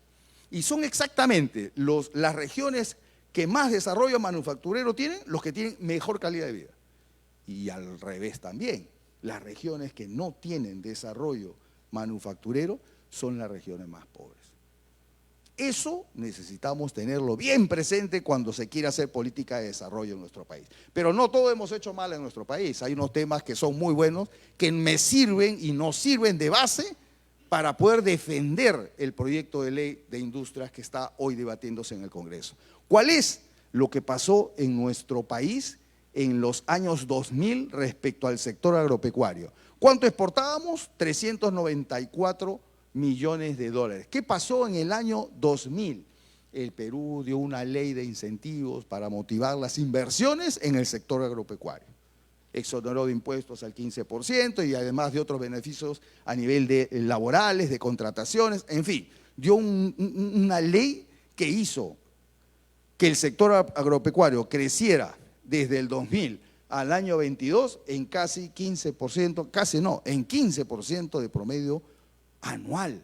Y son exactamente las regiones que más desarrollo manufacturero tienen los que tienen mejor calidad de vida. Y al revés también, las regiones que no tienen desarrollo manufacturero son las regiones más pobres. Eso necesitamos tenerlo bien presente cuando se quiere hacer política de desarrollo en nuestro país. Pero no todo hemos hecho mal en nuestro país. Hay unos temas que son muy buenos, que me sirven y nos sirven de base para poder defender el proyecto de ley de industrias que está hoy debatiéndose en el Congreso. ¿Cuál es lo que pasó en nuestro país en los años 2000 respecto al sector agropecuario? ¿Cuánto exportábamos? 394 millones de dólares. ¿Qué pasó en el año 2000? El Perú dio una ley de incentivos para motivar las inversiones en el sector agropecuario. Exoneró de impuestos al 15% y además de otros beneficios a nivel de laborales, de contrataciones, en fin, dio una ley que hizo que el sector agropecuario creciera desde el 2000 al año 22 en casi 15%, casi no, en 15% de promedio anual.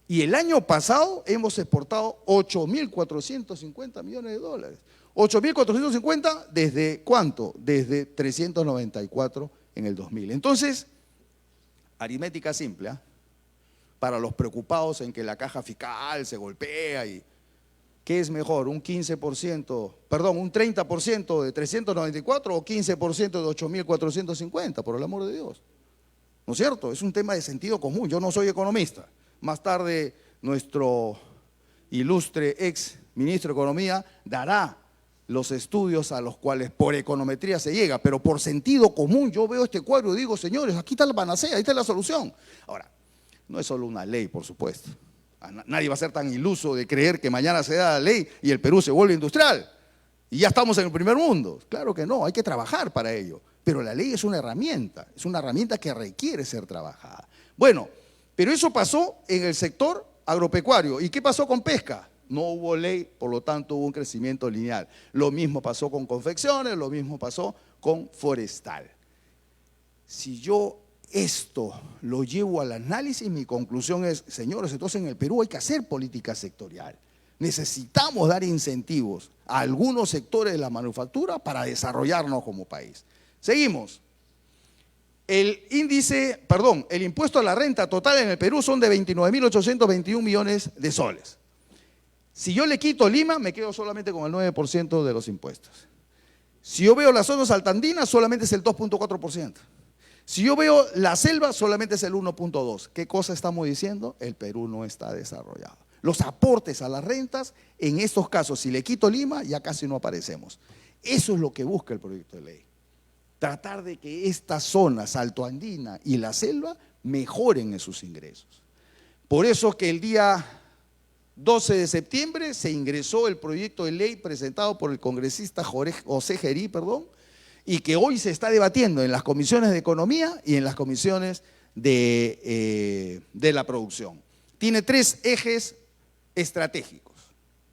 Y el año pasado hemos exportado 8.450 millones de dólares. 8.450 desde ¿cuánto? Desde 394 en el 2000. Entonces, aritmética simple, ¿eh? Para los preocupados en que la caja fiscal se golpea y ¿qué es mejor? ¿Un 15%, perdón, un 30% de 394 o 15% de 8.450, por el amor de Dios? ¿No es cierto? Es un tema de sentido común. Yo no soy economista. Más tarde nuestro ilustre ex ministro de Economía dará los estudios a los cuales por econometría se llega, pero por sentido común yo veo este cuadro y digo, señores, aquí está la panacea, ahí está la solución. Ahora, no es solo una ley, por supuesto. Nadie va a ser tan iluso de creer que mañana se da la ley y el Perú se vuelve industrial y ya estamos en el primer mundo. Claro que no, hay que trabajar para ello. Pero la ley es una herramienta que requiere ser trabajada. Bueno, pero eso pasó en el sector agropecuario. ¿Y qué pasó con pesca? No hubo ley, por lo tanto hubo un crecimiento lineal. Lo mismo pasó con confecciones, lo mismo pasó con forestal. Si yo esto lo llevo al análisis, mi conclusión es, señores, entonces en el Perú hay que hacer política sectorial. Necesitamos dar incentivos a algunos sectores de la manufactura para desarrollarnos como país. Seguimos. El impuesto a la renta total en el Perú son de 29.821 millones de soles. Si yo le quito Lima, me quedo solamente con el 9% de los impuestos. Si yo veo las zonas altandinas, solamente es el 2.4%. Si yo veo la selva, solamente es el 1.2%. ¿Qué cosa estamos diciendo? El Perú no está desarrollado. Los aportes a las rentas, en estos casos, si le quito Lima, ya casi no aparecemos. Eso es lo que busca el proyecto de ley. Tratar de que estas zonas, altoandina y la selva, mejoren en sus ingresos. Por eso que el día 12 de septiembre se ingresó el proyecto de ley presentado por el congresista José Gerí, y que hoy se está debatiendo en las comisiones de Economía y en las comisiones de la producción. Tiene 3 ejes estratégicos,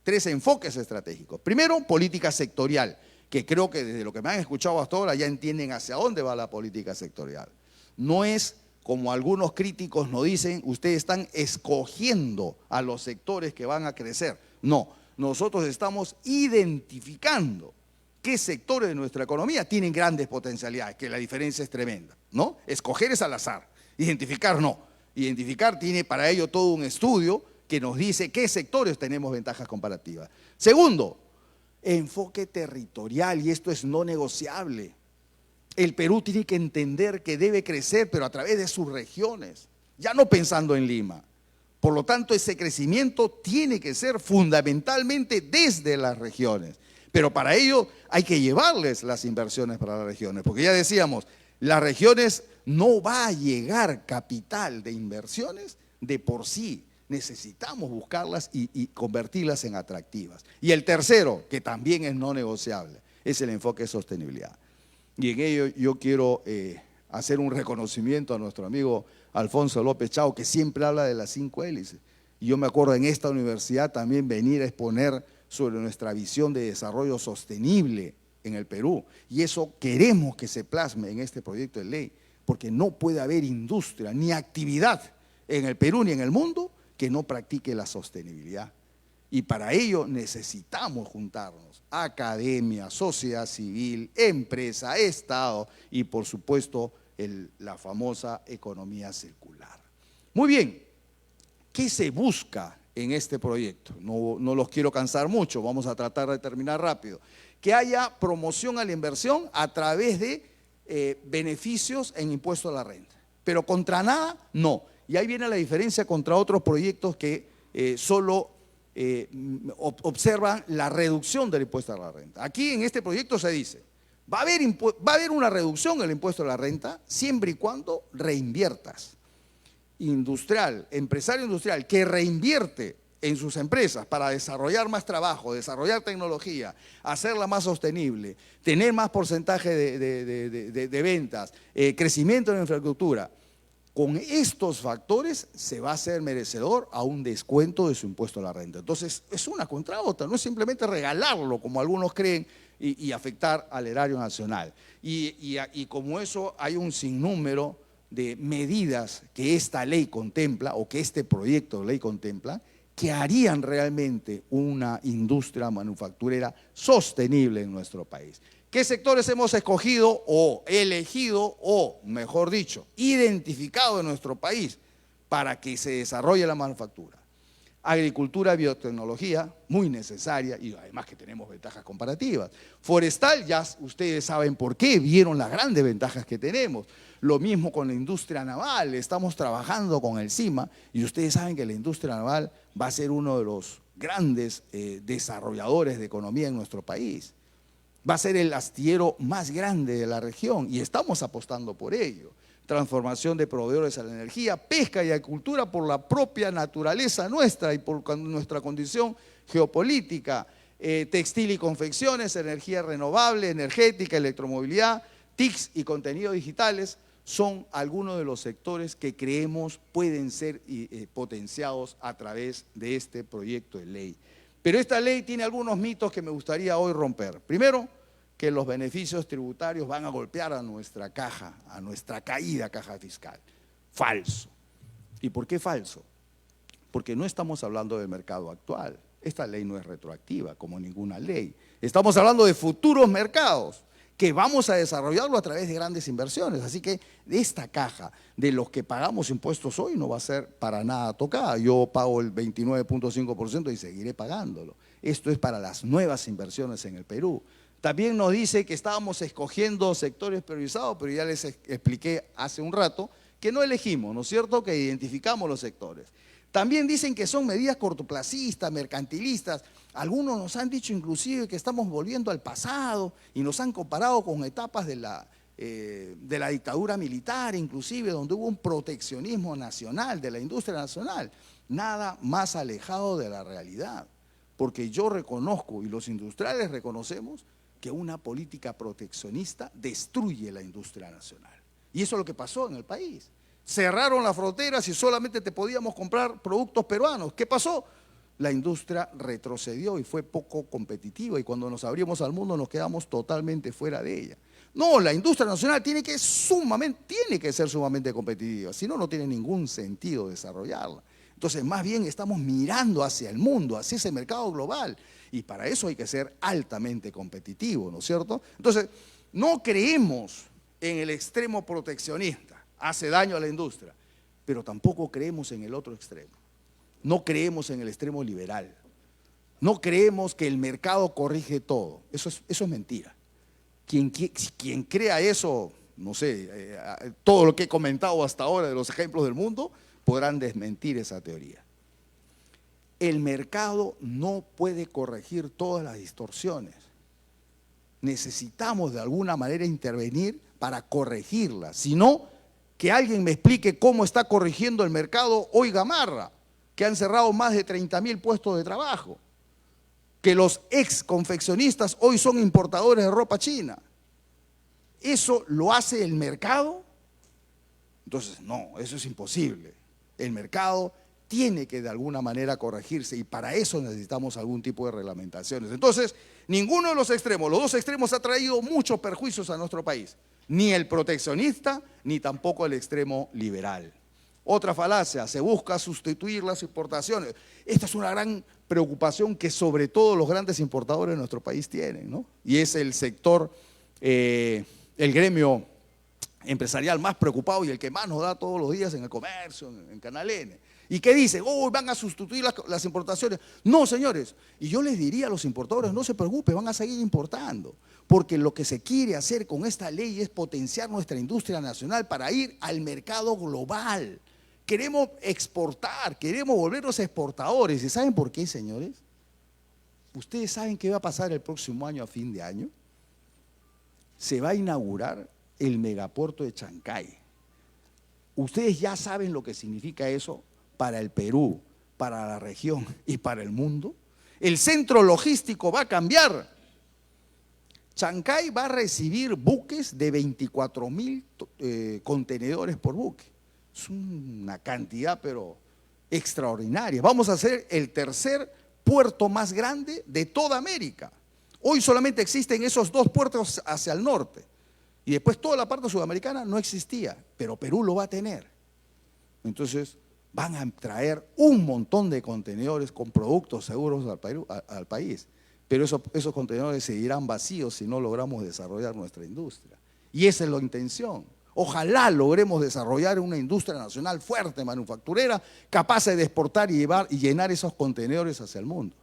3 enfoques estratégicos. Primero, política sectorial, que creo que desde lo que me han escuchado hasta ahora ya entienden hacia dónde va la política sectorial. No es como algunos críticos nos dicen, ustedes están escogiendo a los sectores que van a crecer. No, nosotros estamos identificando qué sectores de nuestra economía tienen grandes potencialidades, que la diferencia es tremenda, ¿no? Escoger es al azar. Identificar no. Identificar tiene para ello todo un estudio que nos dice qué sectores tenemos ventajas comparativas. Segundo, enfoque territorial, y esto es no negociable. El Perú tiene que entender que debe crecer, pero a través de sus regiones, ya no pensando en Lima. Por lo tanto, ese crecimiento tiene que ser fundamentalmente desde las regiones. Pero para ello hay que llevarles las inversiones para las regiones, porque ya decíamos, las regiones no va a llegar capital de inversiones de por sí. Necesitamos buscarlas y convertirlas en atractivas. Y el tercero, que también es no negociable, es el enfoque de sostenibilidad. Y en ello yo quiero hacer un reconocimiento a nuestro amigo Alfonso López Chao, que siempre habla de las 5 hélices. Y yo me acuerdo en esta universidad también venir a exponer sobre nuestra visión de desarrollo sostenible en el Perú. Y eso queremos que se plasme en este proyecto de ley, porque no puede haber industria ni actividad en el Perú ni en el mundo que no practique la sostenibilidad. Y para ello necesitamos juntarnos, academia, sociedad civil, empresa, Estado y por supuesto la famosa economía circular. Muy bien, ¿qué se busca en este proyecto? No los quiero cansar mucho, vamos a tratar de terminar rápido. Que haya promoción a la inversión a través de beneficios en impuesto a la renta, pero contra nada, no. Y ahí viene la diferencia contra otros proyectos que solo observan la reducción del impuesto a la renta. Aquí en este proyecto se dice, va a haber una reducción del impuesto a la renta siempre y cuando reinviertas. Empresario industrial que reinvierte en sus empresas para desarrollar más trabajo, desarrollar tecnología, hacerla más sostenible, tener más porcentaje de ventas, crecimiento en la infraestructura. Con estos factores se va a ser merecedor a un descuento de su impuesto a la renta. Entonces, es una contra otra, no es simplemente regalarlo, como algunos creen, y afectar al erario nacional. Y como eso hay un sinnúmero de medidas que esta ley contempla, o que este proyecto de ley contempla, que harían realmente una industria manufacturera sostenible en nuestro país. ¿Qué sectores hemos escogido o elegido o, mejor dicho, identificado en nuestro país para que se desarrolle la manufactura? Agricultura, biotecnología, muy necesaria y además que tenemos ventajas comparativas. Forestal, ya ustedes saben por qué, vieron las grandes ventajas que tenemos. Lo mismo con la industria naval, estamos trabajando con el CIMA y ustedes saben que la industria naval va a ser uno de los grandes desarrolladores de economía en nuestro país. Va a ser el astillero más grande de la región y estamos apostando por ello. Transformación de proveedores a la energía, pesca y agricultura por la propia naturaleza nuestra y por nuestra condición geopolítica, textil y confecciones, energía renovable, energética, electromovilidad, TICs y contenidos digitales son algunos de los sectores que creemos pueden ser potenciados a través de este proyecto de ley. Pero esta ley tiene algunos mitos que me gustaría hoy romper. Primero, que los beneficios tributarios van a golpear a nuestra caja, a nuestra caída caja fiscal. Falso. ¿Y por qué falso? Porque no estamos hablando del mercado actual. Esta ley no es retroactiva, como ninguna ley. Estamos hablando de futuros mercados que vamos a desarrollarlo a través de grandes inversiones. Así que esta caja de los que pagamos impuestos hoy no va a ser para nada tocada. Yo pago el 29.5% y seguiré pagándolo. Esto es para las nuevas inversiones en el Perú. También nos dice que estábamos escogiendo sectores priorizados, pero ya les expliqué hace un rato que no elegimos, ¿no es cierto?, que identificamos los sectores. También dicen que son medidas cortoplacistas, mercantilistas. Algunos nos han dicho inclusive que estamos volviendo al pasado y nos han comparado con etapas de la dictadura militar, inclusive donde hubo un proteccionismo nacional, de la industria nacional. Nada más alejado de la realidad, porque yo reconozco y los industriales reconocemos que una política proteccionista destruye la industria nacional. Y eso es lo que pasó en el país. Cerraron las fronteras y solamente te podíamos comprar productos peruanos. ¿Qué pasó? La industria retrocedió y fue poco competitiva y cuando nos abrimos al mundo nos quedamos totalmente fuera de ella. No, la industria nacional tiene que ser sumamente competitiva, si no, no tiene ningún sentido desarrollarla. Entonces, más bien estamos mirando hacia el mundo, hacia ese mercado global y para eso hay que ser altamente competitivo, ¿no es cierto? Entonces, no creemos en el extremo proteccionista. hace daño a la industria, pero tampoco creemos en el otro extremo. No creemos en el extremo liberal. No creemos que el mercado corrige todo. Eso es mentira. Quien crea eso, no sé, todo lo que he comentado hasta ahora de los ejemplos del mundo, podrán desmentir esa teoría. El mercado no puede corregir todas las distorsiones. Necesitamos de alguna manera intervenir para corregirlas. Si no, que alguien me explique cómo está corrigiendo el mercado hoy Gamarra, que han cerrado más de 30.000 puestos de trabajo, que los ex confeccionistas hoy son importadores de ropa china. ¿Eso lo hace el mercado? Entonces, no, eso es imposible. El mercado tiene que de alguna manera corregirse y para eso necesitamos algún tipo de reglamentaciones. Entonces, ninguno de los dos extremos ha traído muchos perjuicios a nuestro país, ni el proteccionista, ni tampoco el extremo liberal. Otra falacia, se busca sustituir las importaciones. Esta es una gran preocupación que sobre todo los grandes importadores de nuestro país tienen, ¿no? Y es el sector, el gremio empresarial más preocupado y el que más nos da todos los días en el comercio, en Canal N. ¿Y qué dicen? Oh, van a sustituir las importaciones. No, señores. Y yo les diría a los importadores, no se preocupen, van a seguir importando. Porque lo que se quiere hacer con esta ley es potenciar nuestra industria nacional para ir al mercado global. Queremos exportar, queremos volvernos exportadores. ¿Y saben por qué, señores? ¿Ustedes saben qué va a pasar el próximo año a fin de año? Se va a inaugurar el megapuerto de Chancay. Ustedes ya saben lo que significa eso para el Perú, para la región y para el mundo. El centro logístico va a cambiar. Chancay va a recibir buques de 24.000 contenedores por buque. Es una cantidad pero extraordinaria. Vamos a ser el tercer puerto más grande de toda América. Hoy solamente existen esos dos puertos hacia el norte. Y después toda la parte sudamericana no existía, pero Perú lo va a tener. Entonces van a traer un montón de contenedores con productos seguros al país. Pero esos contenedores seguirán vacíos si no logramos desarrollar nuestra industria. Y esa es la intención. Ojalá logremos desarrollar una industria nacional fuerte, manufacturera, capaz de exportar y llenar esos contenedores hacia el mundo.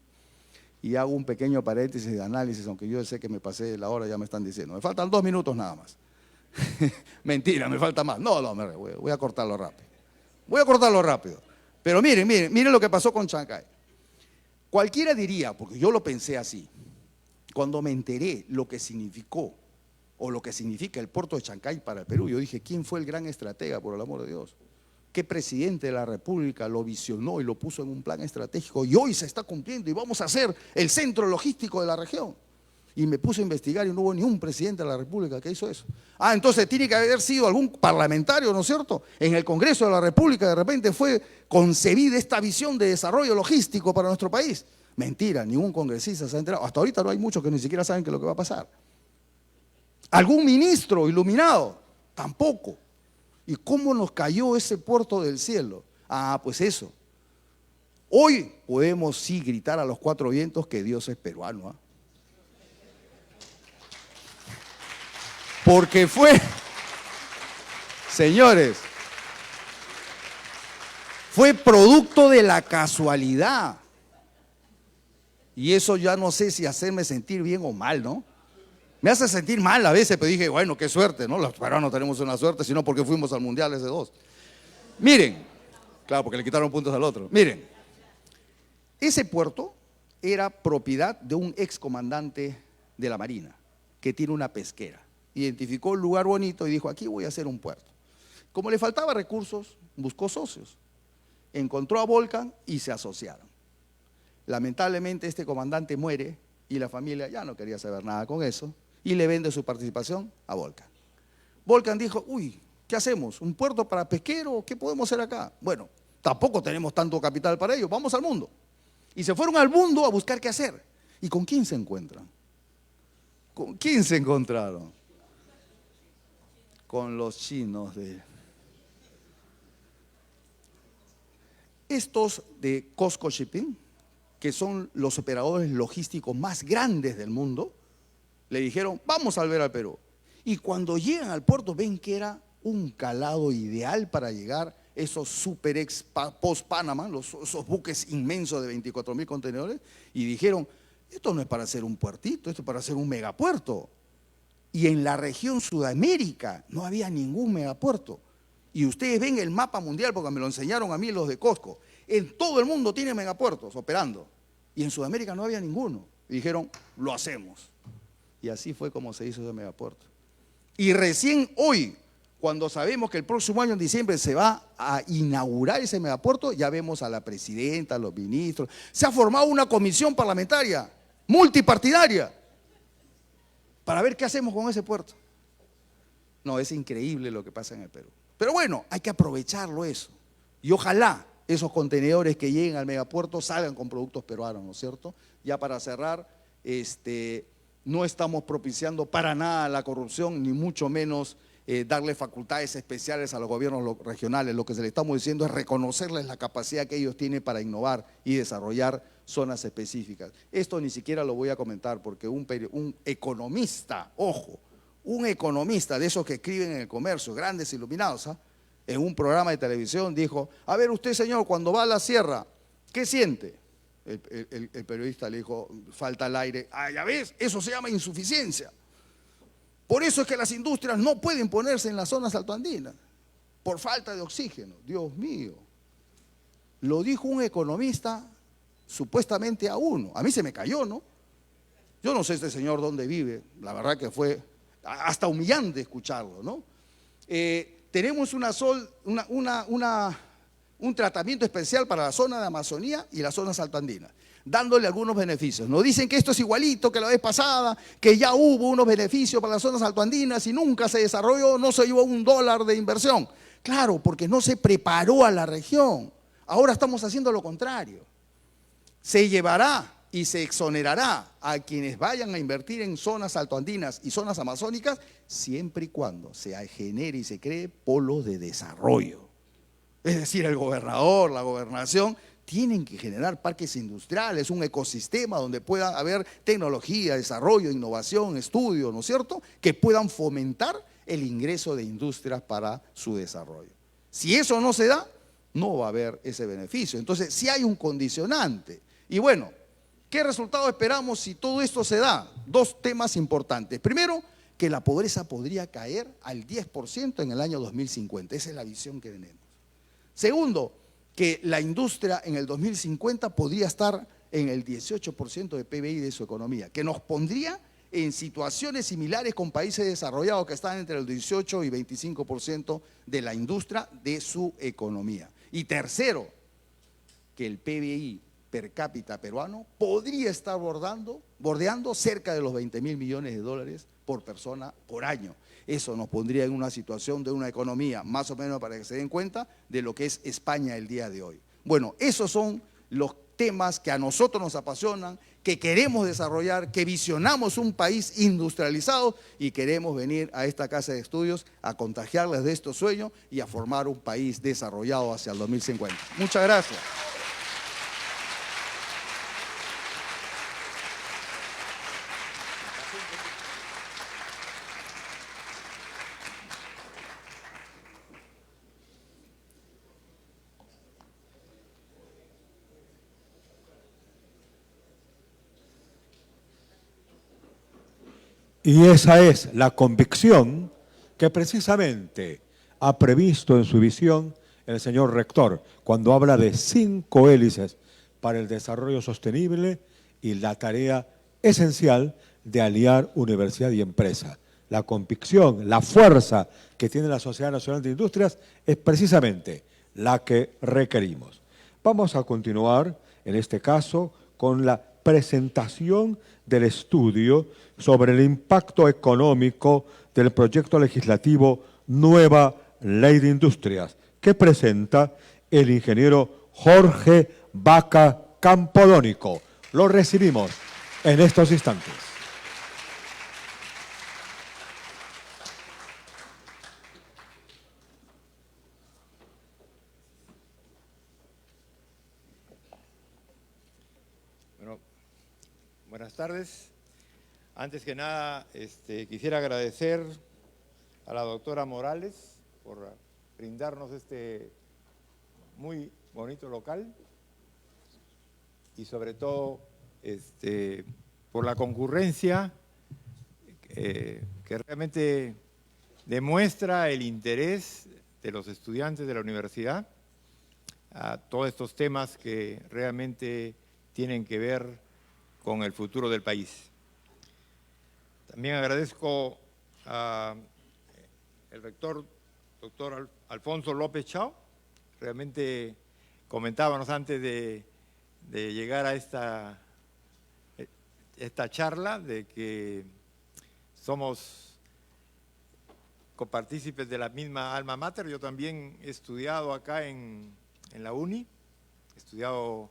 Y hago un pequeño paréntesis de análisis, aunque yo sé que me pasé de la hora, ya me están diciendo. Me faltan 2 minutos nada más. Mentira, me falta más. No, voy a cortarlo rápido. Voy a cortarlo rápido. Pero miren lo que pasó con Chancay. Cualquiera diría, porque yo lo pensé así, cuando me enteré lo que significó o lo que significa el puerto de Chancay para el Perú, yo dije, ¿quién fue el gran estratega, por el amor de Dios? ¿Qué presidente de la República lo visionó y lo puso en un plan estratégico? Y hoy se está cumpliendo y vamos a ser el centro logístico de la región. Y me puse a investigar y no hubo ni un presidente de la República que hizo eso. Ah, entonces tiene que haber sido algún parlamentario, ¿no es cierto? En el Congreso de la República de repente fue concebida esta visión de desarrollo logístico para nuestro país. Mentira, ningún congresista se ha enterado. Hasta ahorita no hay muchos que ni siquiera saben qué es lo que va a pasar. ¿Algún ministro iluminado? Tampoco. ¿Y cómo nos cayó ese puerto del cielo? Ah, pues eso. Hoy podemos sí gritar a los 4 vientos que Dios es peruano, ¿eh? Porque señores, fue producto de la casualidad. Y eso ya no sé si hacerme sentir bien o mal, ¿no? Me hace sentir mal a veces, pero dije, bueno, qué suerte, ¿no? Los peruanos tenemos una suerte, sino porque fuimos al Mundial ese 2. Miren, claro, porque le quitaron puntos al otro. Miren, ese puerto era propiedad de un excomandante de la Marina, que tiene una pesquera. Identificó un lugar bonito y dijo, aquí voy a hacer un puerto. Como le faltaba recursos, buscó socios. Encontró a Volcan y se asociaron. Lamentablemente este comandante muere y la familia ya no quería saber nada con eso y le vende su participación a Volcan. Volcan dijo, uy, ¿qué hacemos? ¿Un puerto para pesqueros? ¿Qué podemos hacer acá? Bueno, tampoco tenemos tanto capital para ello, vamos al mundo. Y se fueron al mundo a buscar qué hacer. ¿Y con quién se encuentran? ¿Con quién se encontraron? Con los chinos Estos de COSCO Shipping, que son los operadores logísticos más grandes del mundo, le dijeron, vamos a volver al Perú. Y cuando llegan al puerto ven que era un calado ideal para llegar esos super ex post Panamá, esos buques inmensos de 24.000 contenedores, y dijeron, esto no es para hacer un puertito, esto es para hacer un megapuerto. Y en la región Sudamérica no había ningún megapuerto. Y ustedes ven el mapa mundial, porque me lo enseñaron a mí los de Costco, en todo el mundo tiene megapuertos operando, y en Sudamérica no había ninguno. Y dijeron, lo hacemos. Y así fue como se hizo ese megapuerto. Y recién hoy, cuando sabemos que el próximo año en diciembre se va a inaugurar ese megapuerto, ya vemos a la presidenta, a los ministros. Se ha formado una comisión parlamentaria multipartidaria para ver qué hacemos con ese puerto. No, es increíble lo que pasa en el Perú. Pero bueno, hay que aprovecharlo eso. Y ojalá esos contenedores que lleguen al megapuerto salgan con productos peruanos, ¿no es cierto? Ya para cerrar, no estamos propiciando para nada la corrupción, ni mucho menos darle facultades especiales a los gobiernos regionales. Lo que se le estamos diciendo es reconocerles la capacidad que ellos tienen para innovar y desarrollar zonas específicas. Esto ni siquiera lo voy a comentar porque un economista, ojo, un economista de esos que escriben en El Comercio, grandes iluminados, en un programa de televisión dijo, a ver usted señor, cuando va a la sierra, ¿qué siente? El periodista le dijo, falta el aire. Ah, ya ves, eso se llama insuficiencia. Por eso es que las industrias no pueden ponerse en las zonas altoandinas, por falta de oxígeno. Dios mío, lo dijo un economista supuestamente a uno. A mí se me cayó, ¿no? Yo no sé este señor dónde vive, la verdad que fue hasta humillante escucharlo, ¿no? Tenemos un tratamiento especial para la zona de Amazonía y las zonas altoandinas, dándole algunos beneficios. Nos dicen que esto es igualito que la vez pasada, que ya hubo unos beneficios para las zonas altoandinas y nunca se desarrolló, no se llevó $1 de inversión. Claro, porque no se preparó a la región. Ahora estamos haciendo lo contrario. Se llevará y se exonerará a quienes vayan a invertir en zonas altoandinas y zonas amazónicas, siempre y cuando se genere y se cree polos de desarrollo. Es decir, el gobernador, la gobernación, tienen que generar parques industriales, un ecosistema donde pueda haber tecnología, desarrollo, innovación, estudio, ¿no es cierto?, que puedan fomentar el ingreso de industrias para su desarrollo. Si eso no se da, no va a haber ese beneficio. Entonces, sí hay un condicionante. Y bueno, ¿qué resultado esperamos si todo esto se da? Dos temas importantes. Primero, que la pobreza podría caer al 10% en el año 2050. Esa es la visión que tenemos. Segundo, que la industria en el 2050 podría estar en el 18% de PBI de su economía, que nos pondría en situaciones similares con países desarrollados que están entre el 18 y 25% de la industria de su economía. Y tercero, que el PBI per cápita peruano podría estar bordeando cerca de los 20.000 millones de dólares por persona por año. Eso nos pondría en una situación de una economía, más o menos para que se den cuenta, de lo que es España el día de hoy. Bueno, esos son los temas que a nosotros nos apasionan, que queremos desarrollar, que visionamos un país industrializado y queremos venir a esta casa de estudios a contagiarles de estos sueños y a formar un país desarrollado hacia el 2050. Muchas gracias. Y esa es la convicción que precisamente ha previsto en su visión el señor rector, cuando habla de 5 hélices para el desarrollo sostenible y la tarea esencial de aliar universidad y empresa. La convicción, la fuerza que tiene la Sociedad Nacional de Industrias es precisamente la que requerimos. Vamos a continuar, en este caso, con la presentación del estudio sobre el impacto económico del proyecto legislativo Nueva Ley de Industrias, que presenta el ingeniero Jorge Vaca Campodónico. Lo recibimos en estos instantes. Bueno, buenas tardes. Antes que nada, quisiera agradecer a la doctora Morales por brindarnos este muy bonito local y sobre todo por la concurrencia que realmente demuestra el interés de los estudiantes de la universidad a todos estos temas que realmente tienen que ver con el futuro del país. También agradezco al rector, doctor Alfonso López Chao. Realmente comentábamos antes de llegar a esta charla de que somos copartícipes de la misma alma mater. Yo también he estudiado acá en la UNI, he estudiado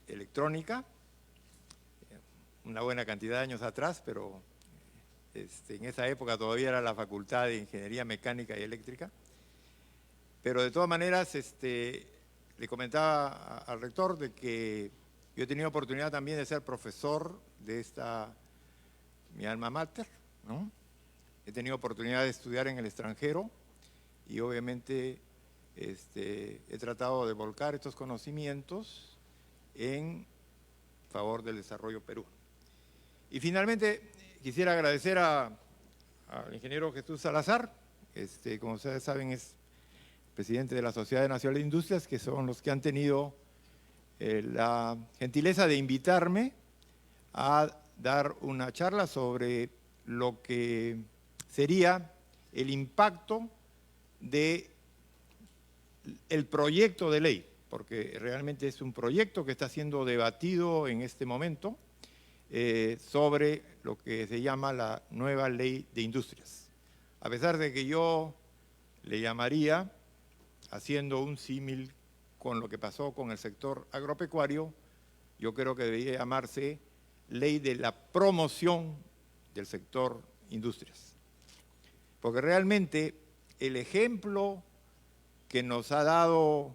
electrónica, una buena cantidad de años atrás, pero en esa época todavía era la Facultad de Ingeniería Mecánica y Eléctrica. Pero de todas maneras, le comentaba al rector de que yo he tenido oportunidad también de ser profesor de mi alma mater, ¿no? He tenido oportunidad de estudiar en el extranjero y obviamente he tratado de volcar estos conocimientos en favor del desarrollo Perú. Y finalmente quisiera agradecer al ingeniero Jesús Salazar, como ustedes saben es presidente de la Sociedad Nacional de Industrias, que son los que han tenido la gentileza de invitarme a dar una charla sobre lo que sería el impacto del proyecto de ley, porque realmente es un proyecto que está siendo debatido en este momento sobre lo que se llama la nueva ley de industrias. A pesar de que yo le llamaría, haciendo un símil con lo que pasó con el sector agropecuario, yo creo que debería llamarse ley de la promoción del sector industrias. Porque realmente el ejemplo que nos ha dado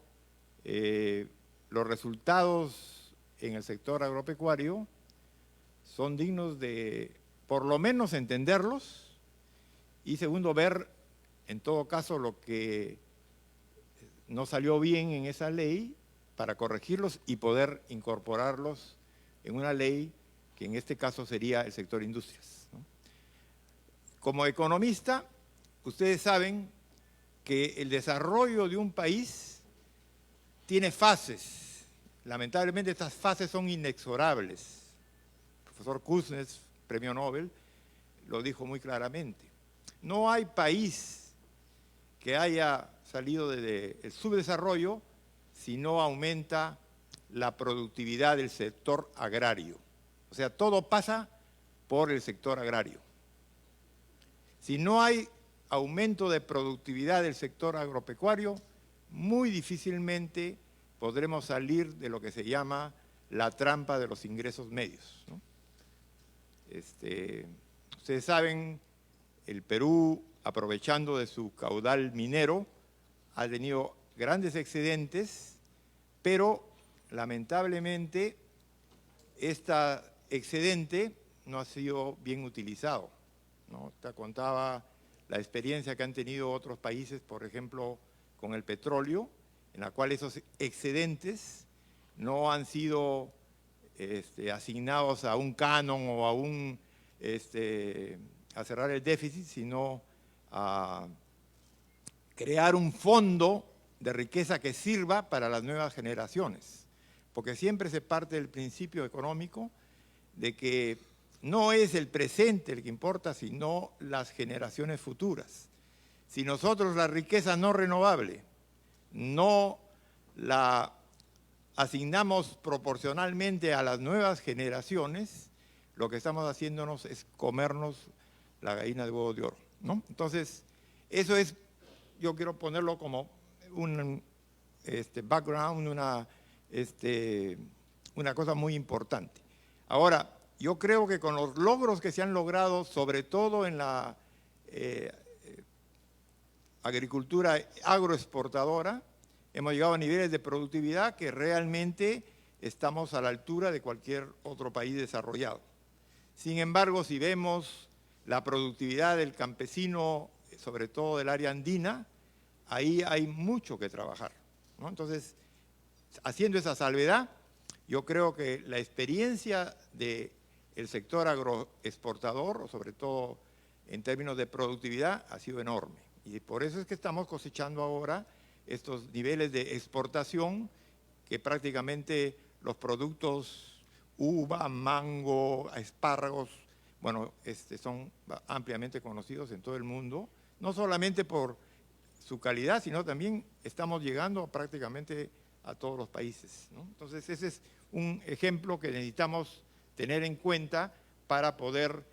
los resultados en el sector agropecuario son dignos de, por lo menos, entenderlos y segundo, ver en todo caso lo que no salió bien en esa ley para corregirlos y poder incorporarlos en una ley que en este caso sería el sector industrias, ¿no? Como economista, ustedes saben que el desarrollo de un país tiene fases. Lamentablemente estas fases son inexorables. El profesor Kuznets, premio Nobel, lo dijo muy claramente. No hay país que haya salido del subdesarrollo si no aumenta la productividad del sector agrario. O sea, todo pasa por el sector agrario. Si no hay aumento de productividad del sector agropecuario, muy difícilmente podremos salir de lo que se llama la trampa de los ingresos medios, ¿no? Ustedes saben, el Perú, aprovechando de su caudal minero, ha tenido grandes excedentes, pero lamentablemente este excedente no ha sido bien utilizado, ¿no? Te contaba la experiencia que han tenido otros países, por ejemplo, con el petróleo, en la cual esos excedentes no han sido asignados a un canon o a cerrar el déficit, sino a crear un fondo de riqueza que sirva para las nuevas generaciones. Porque siempre se parte del principio económico de que no es el presente el que importa, sino las generaciones futuras. Si nosotros la riqueza no renovable no la asignamos proporcionalmente a las nuevas generaciones, lo que estamos haciéndonos es comernos la gallina de huevo de oro, ¿no? Entonces, eso es, yo quiero ponerlo como un background, una cosa muy importante. Ahora, yo creo que con los logros que se han logrado, sobre todo en la agricultura agroexportadora, hemos llegado a niveles de productividad que realmente estamos a la altura de cualquier otro país desarrollado. Sin embargo, si vemos la productividad del campesino sobre todo del área andina, ahí hay mucho que trabajar, ¿no? Entonces, haciendo esa salvedad, yo creo que la experiencia del sector agroexportador, sobre todo en términos de productividad, ha sido enorme. Y por eso es que estamos cosechando ahora estos niveles de exportación que prácticamente los productos uva, mango, espárragos, bueno, son ampliamente conocidos en todo el mundo, no solamente por su calidad, sino también estamos llegando prácticamente a todos los países, ¿no? Entonces, ese es un ejemplo que necesitamos tener en cuenta para poder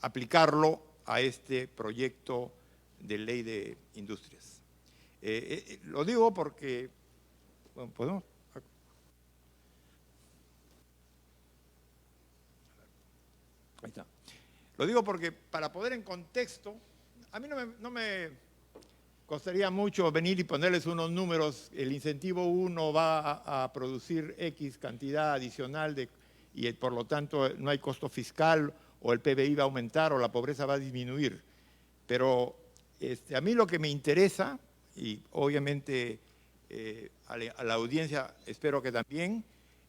aplicarlo a este proyecto de ley de industrias. Lo digo porque, bueno, ¿podemos? Ahí está. Lo digo porque para poner en contexto, a mí no me costaría mucho venir y ponerles unos números. El incentivo 1 va a producir X cantidad adicional y por lo tanto no hay costo fiscal, o el PBI va a aumentar o la pobreza va a disminuir. Pero a mí lo que me interesa, y obviamente a la audiencia espero que también,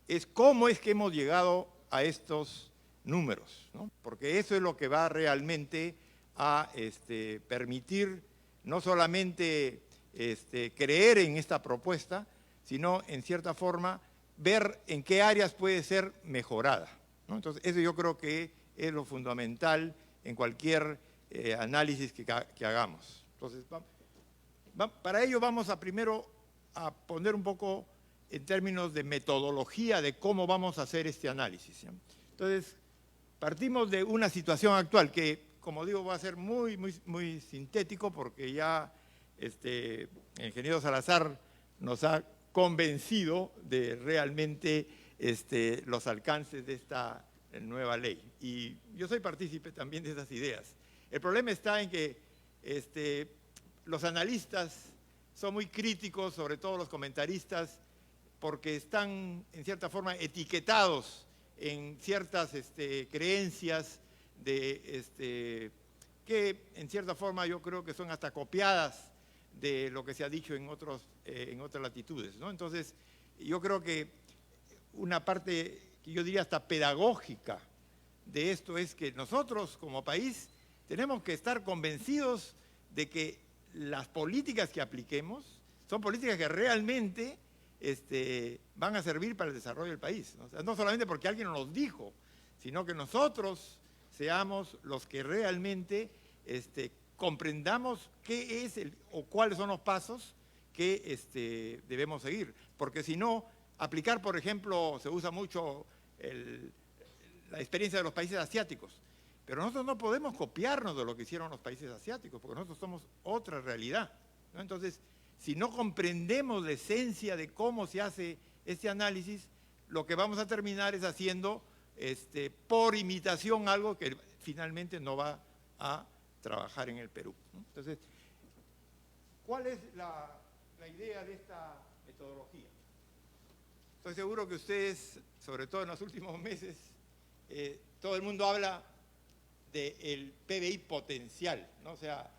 es cómo es que hemos llegado a estos números, ¿no? Porque eso es lo que va realmente a permitir no solamente creer en esta propuesta, sino en cierta forma ver en qué áreas puede ser mejorada, ¿no? Entonces, eso yo creo que es lo fundamental en cualquier análisis que hagamos. Entonces, para ello vamos primero a poner un poco en términos de metodología de cómo vamos a hacer este análisis, ¿sí? Entonces, partimos de una situación actual que, como digo, va a ser muy, muy, muy sintético porque ya el ingeniero Salazar nos ha convencido de realmente los alcances de esta nueva ley. Y yo soy partícipe también de esas ideas. El problema está en que los analistas son muy críticos, sobre todo los comentaristas, porque están en cierta forma etiquetados en ciertas creencias que en cierta forma yo creo que son hasta copiadas de lo que se ha dicho en otras latitudes, ¿no? Entonces, yo creo que una parte que yo diría hasta pedagógica de esto es que nosotros como país tenemos que estar convencidos de que las políticas que apliquemos son políticas que realmente van a servir para el desarrollo del país, ¿no? O sea, no solamente porque alguien nos lo dijo, sino que nosotros seamos los que realmente comprendamos qué es o cuáles son los pasos que debemos seguir. Porque si no, aplicar, por ejemplo, se usa mucho la experiencia de los países asiáticos, pero nosotros no podemos copiarnos de lo que hicieron los países asiáticos, porque nosotros somos otra realidad, ¿no? Entonces, si no comprendemos la esencia de cómo se hace este análisis, lo que vamos a terminar es haciendo por imitación algo que finalmente no va a trabajar en el Perú, ¿no? Entonces, ¿cuál es la idea de esta metodología? Estoy seguro que ustedes, sobre todo en los últimos meses, todo el mundo habla del PBI potencial, ¿no? O sea,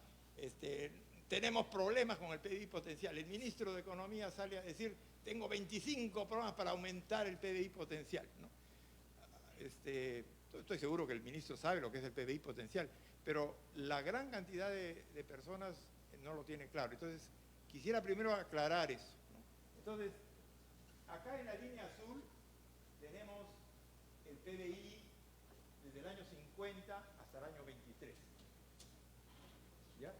tenemos problemas con el PBI potencial. El ministro de Economía sale a decir, tengo 25 programas para aumentar el PBI potencial, ¿no? Estoy seguro que el ministro sabe lo que es el PBI potencial, pero la gran cantidad de personas no lo tiene claro. Entonces, quisiera primero aclarar eso, ¿no? Entonces, acá en la línea azul tenemos el PBI desde el año 50 hasta el año 23. ¿Ya?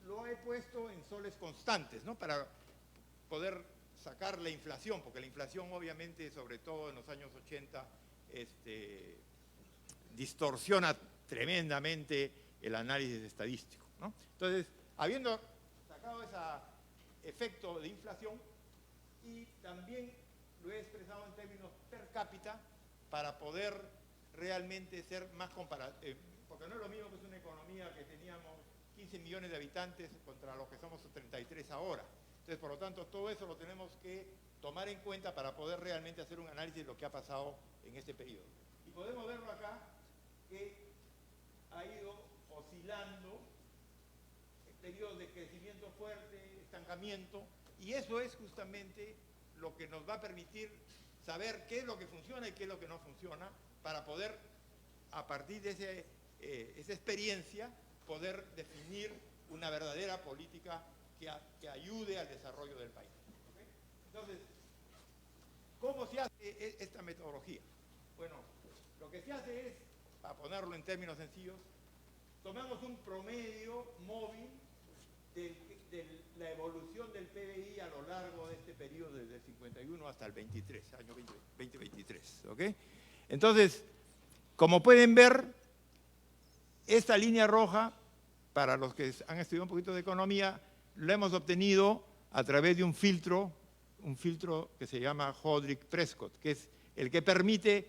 Lo he puesto en soles constantes, ¿no? Para poder sacar la inflación, porque la inflación obviamente, sobre todo en los años 80, distorsiona tremendamente el análisis estadístico, ¿no? Entonces, habiendo sacado ese efecto de inflación, y también lo he expresado en términos per cápita para poder realmente ser más comparativo, porque no es lo mismo que es una economía que teníamos 15 millones de habitantes contra los que somos 33 ahora. Entonces, por lo tanto, todo eso lo tenemos que tomar en cuenta para poder realmente hacer un análisis de lo que ha pasado en este periodo. Y podemos verlo acá, que ha ido oscilando periodos de crecimiento fuerte, estancamiento, y eso es justamente lo que nos va a permitir saber qué es lo que funciona y qué es lo que no funciona, para poder, a partir de esa experiencia, poder definir una verdadera política que ayude al desarrollo del país. ¿Okay? Entonces, ¿cómo se hace esta metodología? Bueno, lo que se hace es, para ponerlo en términos sencillos, tomamos un promedio móvil de la evolución del PBI a lo largo de este periodo, desde el 51 hasta el 23, año 2023. ¿Ok? Entonces, como pueden ver, esta línea roja, para los que han estudiado un poquito de economía, lo hemos obtenido a través de un filtro que se llama Hodrick-Prescott, que es el que permite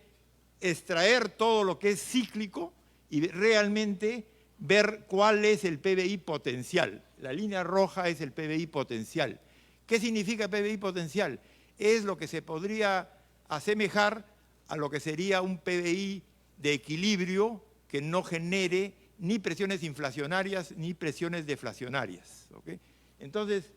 extraer todo lo que es cíclico y realmente ver cuál es el PBI potencial. La línea roja es el PBI potencial. ¿Qué significa PBI potencial? Es lo que se podría asemejar a lo que sería un PBI de equilibrio que no genere ni presiones inflacionarias ni presiones deflacionarias. ¿Okay? Entonces,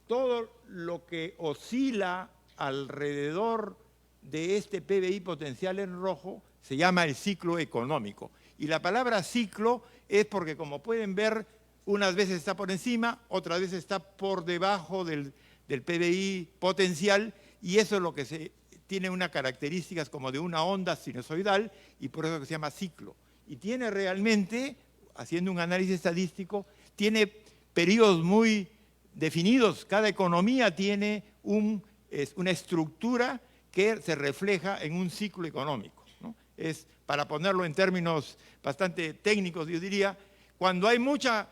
todo lo que oscila alrededor de este PBI potencial en rojo se llama el ciclo económico. Y la palabra ciclo es porque, como pueden ver, unas veces está por encima, otras veces está por debajo del PBI potencial, y eso es lo que tiene unas características como de una onda sinusoidal, y por eso se llama ciclo. Y tiene realmente, haciendo un análisis estadístico, tiene periodos muy definidos. Cada economía tiene una estructura que se refleja en un ciclo económico, ¿no? Es, para ponerlo en términos bastante técnicos, yo diría, cuando hay mucha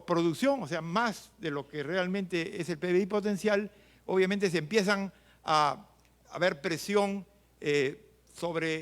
producción, o sea, más de lo que realmente es el PBI potencial, obviamente se empiezan a haber presión sobre